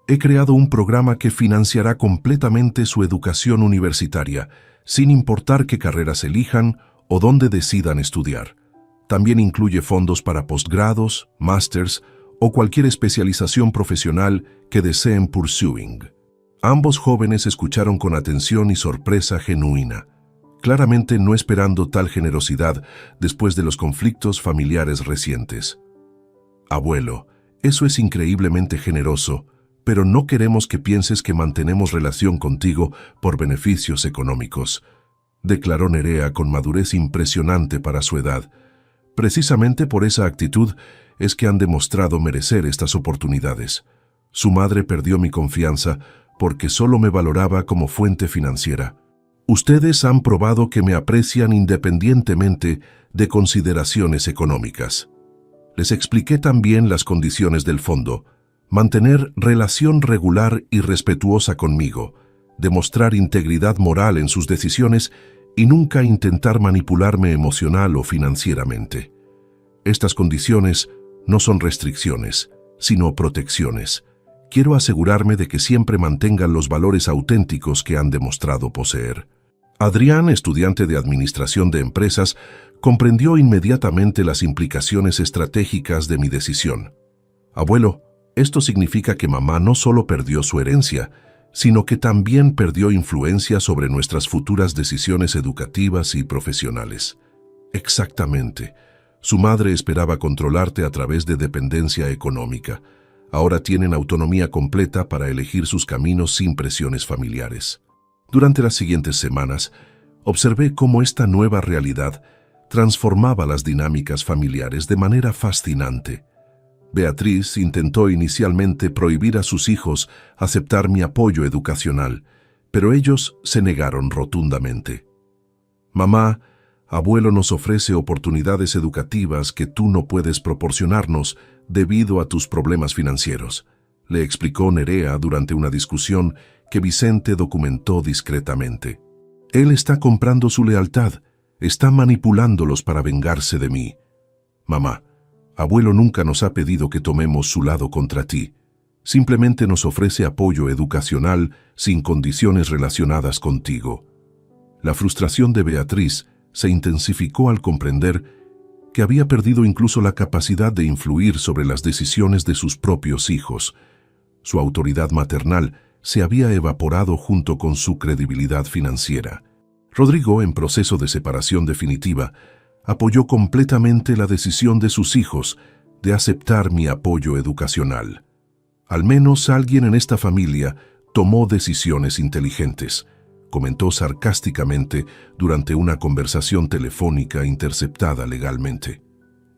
He creado un programa que financiará completamente su educación universitaria, sin importar qué carreras elijan o dónde decidan estudiar. También incluye fondos para posgrados, másters o cualquier especialización profesional que deseen pursuing. Ambos jóvenes escucharon con atención y sorpresa genuina, claramente no esperando tal generosidad después de los conflictos familiares recientes. Abuelo, eso es increíblemente generoso, pero no queremos que pienses que mantenemos relación contigo por beneficios económicos, declaró Nerea con madurez impresionante para su edad. Precisamente por esa actitud es que han demostrado merecer estas oportunidades. Su madre perdió mi confianza porque solo me valoraba como fuente financiera. Ustedes han probado que me aprecian independientemente de consideraciones económicas. Les expliqué también las condiciones del fondo: mantener relación regular y respetuosa conmigo, demostrar integridad moral en sus decisiones y nunca intentar manipularme emocional o financieramente. Estas condiciones no son restricciones, sino protecciones, Quiero asegurarme de que siempre mantengan los valores auténticos que han demostrado poseer. Adrián, estudiante de Administración de Empresas, comprendió inmediatamente las implicaciones estratégicas de mi decisión. Abuelo, esto significa que mamá no solo perdió su herencia, sino que también perdió influencia sobre nuestras futuras decisiones educativas y profesionales. Exactamente. Su madre esperaba controlarte a través de dependencia económica. Ahora tienen autonomía completa para elegir sus caminos sin presiones familiares. Durante las siguientes semanas, observé cómo esta nueva realidad transformaba las dinámicas familiares de manera fascinante. Beatriz intentó inicialmente prohibir a sus hijos aceptar mi apoyo educacional, pero ellos se negaron rotundamente. Mamá, abuelo nos ofrece oportunidades educativas que tú no puedes proporcionarnos debido a tus problemas financieros, le explicó Nerea durante una discusión que Vicente documentó discretamente. Él está comprando su lealtad, está manipulándolos para vengarse de mí. Mamá, abuelo nunca nos ha pedido que tomemos su lado contra ti. Simplemente nos ofrece apoyo educacional sin condiciones relacionadas contigo. La frustración de Beatriz se intensificó al comprender que había perdido incluso la capacidad de influir sobre las decisiones de sus propios hijos. Su autoridad maternal se había evaporado junto con su credibilidad financiera. Rodrigo, en proceso de separación definitiva, apoyó completamente la decisión de sus hijos de aceptar mi apoyo educacional. Al menos alguien en esta familia tomó decisiones inteligentes, comentó sarcásticamente durante una conversación telefónica interceptada legalmente.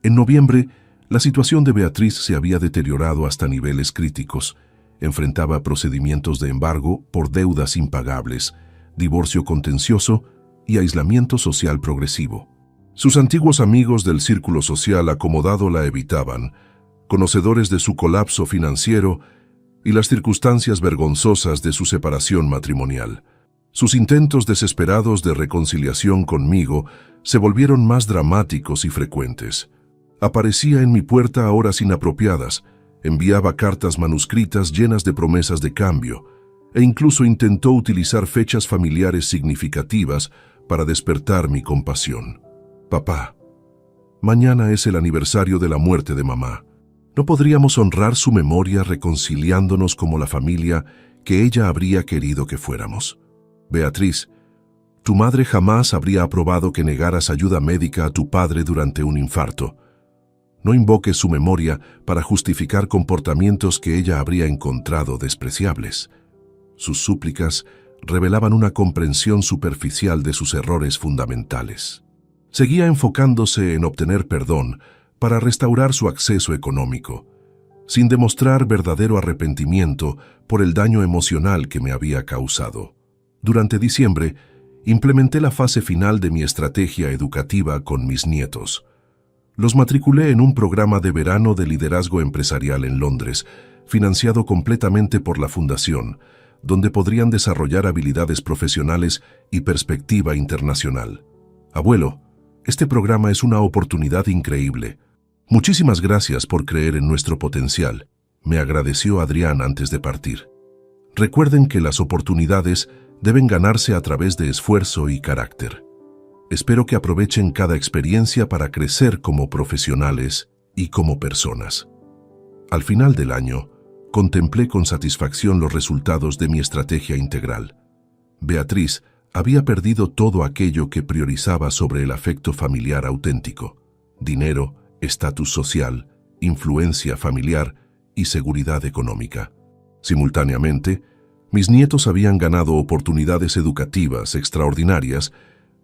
En noviembre, la situación de Beatriz se había deteriorado hasta niveles críticos. Enfrentaba procedimientos de embargo por deudas impagables, divorcio contencioso y aislamiento social progresivo. Sus antiguos amigos del círculo social acomodado la evitaban, conocedores de su colapso financiero y las circunstancias vergonzosas de su separación matrimonial. Sus intentos desesperados de reconciliación conmigo se volvieron más dramáticos y frecuentes. Aparecía en mi puerta a horas inapropiadas, enviaba cartas manuscritas llenas de promesas de cambio, e incluso intentó utilizar fechas familiares significativas para despertar mi compasión. Papá, mañana es el aniversario de la muerte de mamá. ¿No podríamos honrar su memoria reconciliándonos como la familia que ella habría querido que fuéramos? Beatriz, tu madre jamás habría aprobado que negaras ayuda médica a tu padre durante un infarto. No invoques su memoria para justificar comportamientos que ella habría encontrado despreciables. Sus súplicas revelaban una comprensión superficial de sus errores fundamentales. Seguía enfocándose en obtener perdón para restaurar su acceso económico, sin demostrar verdadero arrepentimiento por el daño emocional que me había causado. Durante diciembre, implementé la fase final de mi estrategia educativa con mis nietos. Los matriculé en un programa de verano de liderazgo empresarial en Londres, financiado completamente por la Fundación, donde podrían desarrollar habilidades profesionales y perspectiva internacional. Abuelo, este programa es una oportunidad increíble. Muchísimas gracias por creer en nuestro potencial, me agradeció Adrián antes de partir. Recuerden que las oportunidades deben ganarse a través de esfuerzo y carácter. Espero que aprovechen cada experiencia para crecer como profesionales y como personas. Al final del año, contemplé con satisfacción los resultados de mi estrategia integral. Beatriz había perdido todo aquello que priorizaba sobre el afecto familiar auténtico: dinero, estatus social, influencia familiar y seguridad económica. Simultáneamente, mis nietos habían ganado oportunidades educativas extraordinarias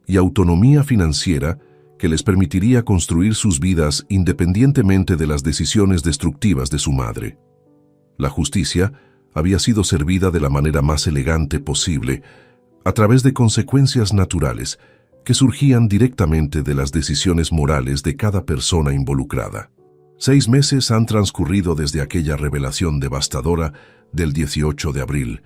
y autonomía financiera que les permitiría construir sus vidas independientemente de las decisiones destructivas de su madre. La justicia había sido servida de la manera más elegante posible, a través de consecuencias naturales que surgían directamente de las decisiones morales de cada persona involucrada. 6 meses han transcurrido desde aquella revelación devastadora del 18 de abril,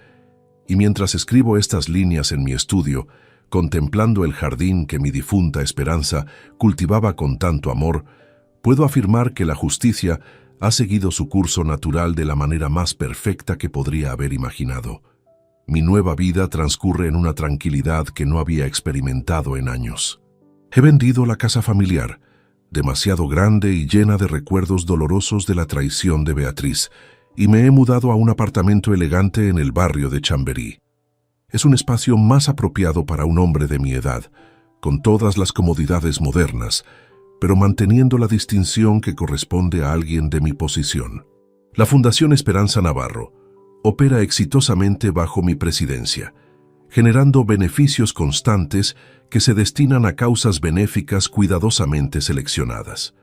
y mientras escribo estas líneas en mi estudio, contemplando el jardín que mi difunta Esperanza cultivaba con tanto amor, puedo afirmar que la justicia ha seguido su curso natural de la manera más perfecta que podría haber imaginado. Mi nueva vida transcurre en una tranquilidad que no había experimentado en años. He vendido la casa familiar, demasiado grande y llena de recuerdos dolorosos de la traición de Beatriz, y me he mudado a un apartamento elegante en el barrio de Chamberí. Es un espacio más apropiado para un hombre de mi edad, con todas las comodidades modernas, pero manteniendo la distinción que corresponde a alguien de mi posición. La Fundación Esperanza Navarro opera exitosamente bajo mi presidencia, generando beneficios constantes que se destinan a causas benéficas cuidadosamente seleccionadas.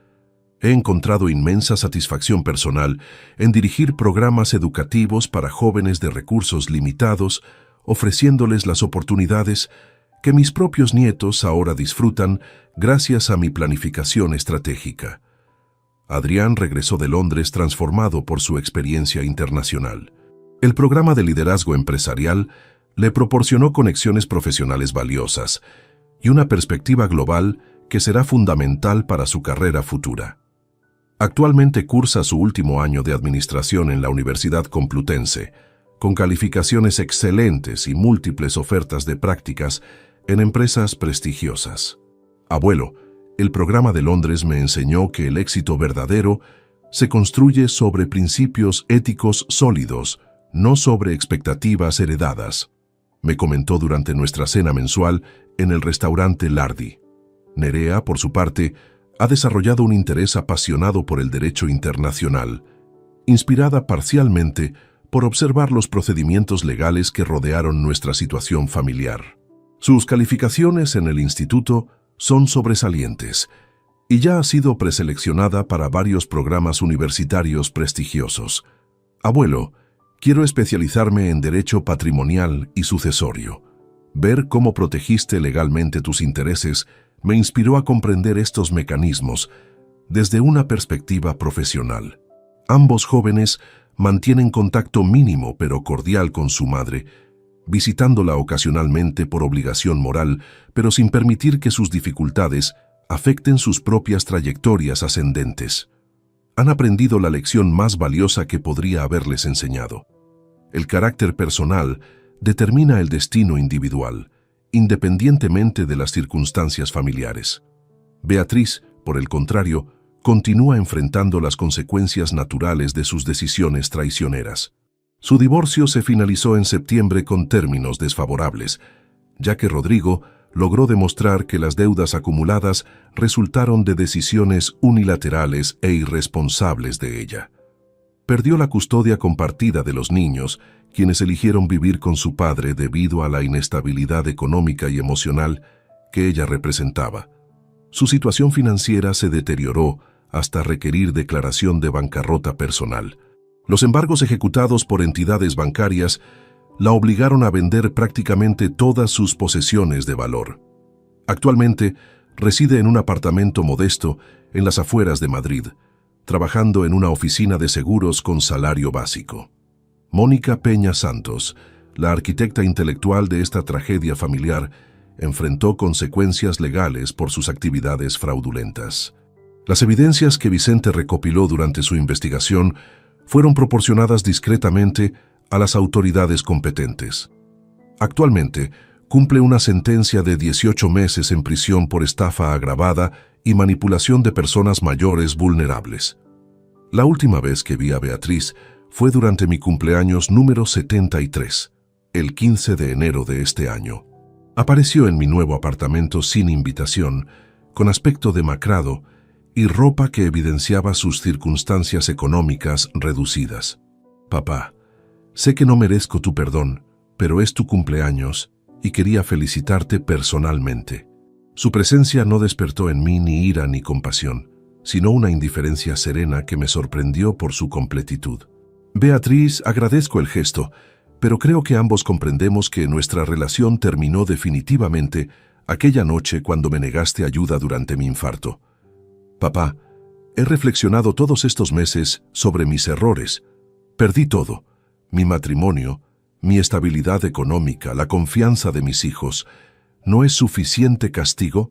He encontrado inmensa satisfacción personal en dirigir programas educativos para jóvenes de recursos limitados, ofreciéndoles las oportunidades que mis propios nietos ahora disfrutan gracias a mi planificación estratégica. Adrián regresó de Londres transformado por su experiencia internacional. El programa de liderazgo empresarial le proporcionó conexiones profesionales valiosas y una perspectiva global que será fundamental para su carrera futura. Actualmente cursa su último año de administración en la Universidad Complutense, con calificaciones excelentes y múltiples ofertas de prácticas en empresas prestigiosas. Abuelo, el programa de Londres me enseñó que el éxito verdadero se construye sobre principios éticos sólidos, no sobre expectativas heredadas, me comentó durante nuestra cena mensual en el restaurante Lardi. Nerea, por su parte, ha desarrollado un interés apasionado por el derecho internacional, inspirada parcialmente por observar los procedimientos legales que rodearon nuestra situación familiar. Sus calificaciones en el instituto son sobresalientes y ya ha sido preseleccionada para varios programas universitarios prestigiosos. Abuelo, quiero especializarme en derecho patrimonial y sucesorio. Ver cómo protegiste legalmente tus intereses me inspiró a comprender estos mecanismos desde una perspectiva profesional. Ambos jóvenes mantienen contacto mínimo pero cordial con su madre, visitándola ocasionalmente por obligación moral, pero sin permitir que sus dificultades afecten sus propias trayectorias ascendentes. Han aprendido la lección más valiosa que podría haberles enseñado. El carácter personal determina el destino individual, independientemente de las circunstancias familiares. Beatriz, por el contrario, continúa enfrentando las consecuencias naturales de sus decisiones traicioneras. Su divorcio se finalizó en septiembre con términos desfavorables, ya que Rodrigo logró demostrar que las deudas acumuladas resultaron de decisiones unilaterales e irresponsables de ella. Perdió la custodia compartida de los niños, quienes eligieron vivir con su padre debido a la inestabilidad económica y emocional que ella representaba. Su situación financiera se deterioró hasta requerir declaración de bancarrota personal. Los embargos ejecutados por entidades bancarias la obligaron a vender prácticamente todas sus posesiones de valor. Actualmente reside en un apartamento modesto en las afueras de Madrid, trabajando en una oficina de seguros con salario básico. Mónica Peña Santos, la arquitecta intelectual de esta tragedia familiar, enfrentó consecuencias legales por sus actividades fraudulentas. Las evidencias que Vicente recopiló durante su investigación fueron proporcionadas discretamente a las autoridades competentes. Actualmente, cumple una sentencia de 18 meses en prisión por estafa agravada y manipulación de personas mayores vulnerables. La última vez que vi a Beatriz fue durante mi cumpleaños número 73, el 15 de enero de este año. Apareció en mi nuevo apartamento sin invitación, con aspecto demacrado y ropa que evidenciaba sus circunstancias económicas reducidas. Papá, sé que no merezco tu perdón, pero es tu cumpleaños y quería felicitarte personalmente. Su presencia no despertó en mí ni ira ni compasión, sino una indiferencia serena que me sorprendió por su completitud. Beatriz, agradezco el gesto, pero creo que ambos comprendemos que nuestra relación terminó definitivamente aquella noche cuando me negaste ayuda durante mi infarto. Papá, he reflexionado todos estos meses sobre mis errores. Perdí todo: mi matrimonio, mi estabilidad económica, la confianza de mis hijos. ¿No es suficiente castigo?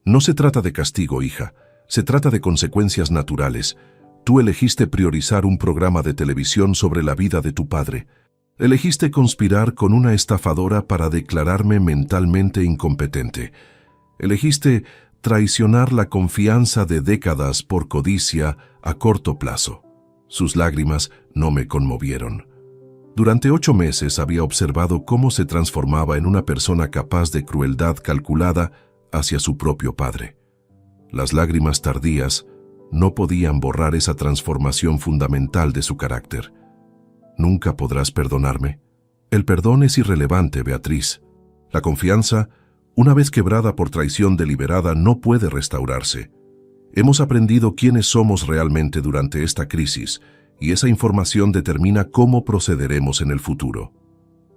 No se trata de castigo, hija. Se trata de consecuencias naturales, Tú elegiste priorizar un programa de televisión sobre la vida de tu padre. Elegiste conspirar con una estafadora para declararme mentalmente incompetente. Elegiste traicionar la confianza de décadas por codicia a corto plazo. Sus lágrimas no me conmovieron. Durante 8 meses había observado cómo se transformaba en una persona capaz de crueldad calculada hacia su propio padre. Las lágrimas tardías no podían borrar esa transformación fundamental de su carácter. ¿Nunca podrás perdonarme? El perdón es irrelevante, Beatriz. La confianza, una vez quebrada por traición deliberada, no puede restaurarse. Hemos aprendido quiénes somos realmente durante esta crisis, y esa información determina cómo procederemos en el futuro.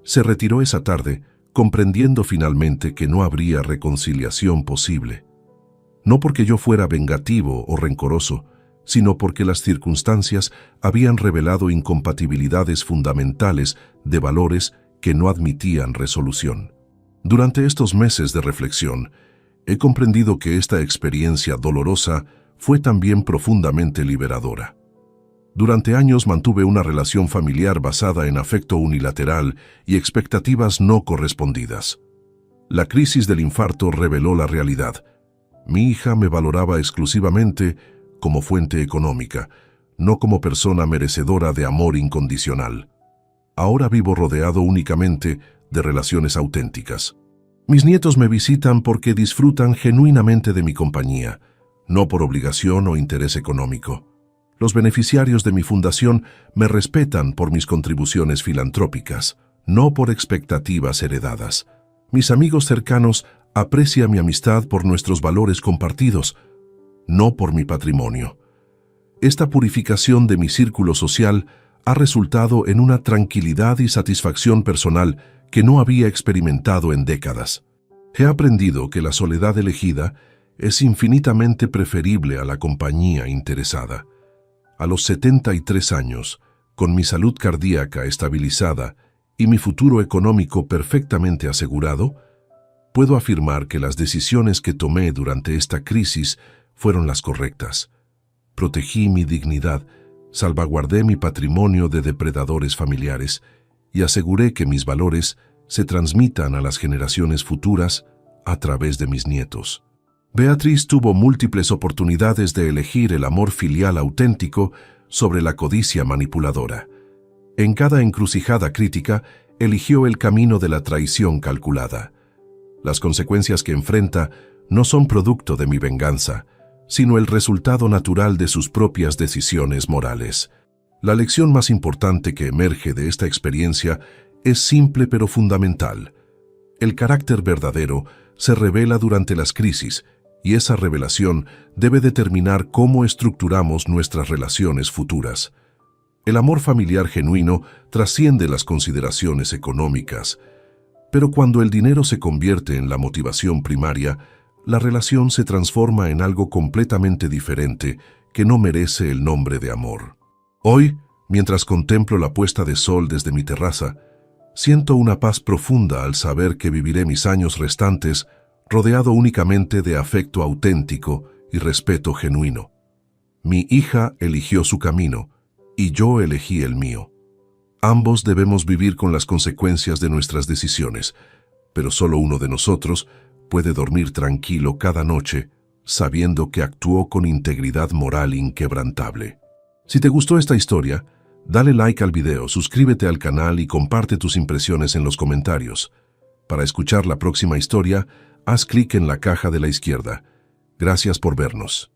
Se retiró esa tarde, comprendiendo finalmente que no habría reconciliación posible. No porque yo fuera vengativo o rencoroso, sino porque las circunstancias habían revelado incompatibilidades fundamentales de valores que no admitían resolución. Durante estos meses de reflexión, he comprendido que esta experiencia dolorosa fue también profundamente liberadora. Durante años mantuve una relación familiar basada en afecto unilateral y expectativas no correspondidas. La crisis del infarto reveló la realidad. Mi hija me valoraba exclusivamente como fuente económica, no como persona merecedora de amor incondicional. Ahora vivo rodeado únicamente de relaciones auténticas. Mis nietos me visitan porque disfrutan genuinamente de mi compañía, no por obligación o interés económico. Los beneficiarios de mi fundación me respetan por mis contribuciones filantrópicas, no por expectativas heredadas. Mis amigos cercanos aprecian mi amistad por nuestros valores compartidos, no por mi patrimonio. Esta purificación de mi círculo social ha resultado en una tranquilidad y satisfacción personal que no había experimentado en décadas. He aprendido que la soledad elegida es infinitamente preferible a la compañía interesada. A los 73 años, con mi salud cardíaca estabilizada y mi futuro económico perfectamente asegurado, puedo afirmar que las decisiones que tomé durante esta crisis fueron las correctas. Protegí mi dignidad, salvaguardé mi patrimonio de depredadores familiares y aseguré que mis valores se transmitan a las generaciones futuras a través de mis nietos. Beatriz tuvo múltiples oportunidades de elegir el amor filial auténtico sobre la codicia manipuladora. En cada encrucijada crítica, eligió el camino de la traición calculada. Las consecuencias que enfrenta no son producto de mi venganza, sino el resultado natural de sus propias decisiones morales. La lección más importante que emerge de esta experiencia es simple pero fundamental. El carácter verdadero se revela durante las crisis, y esa revelación debe determinar cómo estructuramos nuestras relaciones futuras. El amor familiar genuino trasciende las consideraciones económicas, pero cuando el dinero se convierte en la motivación primaria, la relación se transforma en algo completamente diferente que no merece el nombre de amor. Hoy, mientras contemplo la puesta de sol desde mi terraza, siento una paz profunda al saber que viviré mis años restantes rodeado únicamente de afecto auténtico y respeto genuino. Mi hija eligió su camino y yo elegí el mío. Ambos debemos vivir con las consecuencias de nuestras decisiones, pero solo uno de nosotros puede dormir tranquilo cada noche sabiendo que actuó con integridad moral inquebrantable. Si te gustó esta historia, dale like al video, suscríbete al canal y comparte tus impresiones en los comentarios. Para escuchar la próxima historia, haz clic en la caja de la izquierda. Gracias por vernos.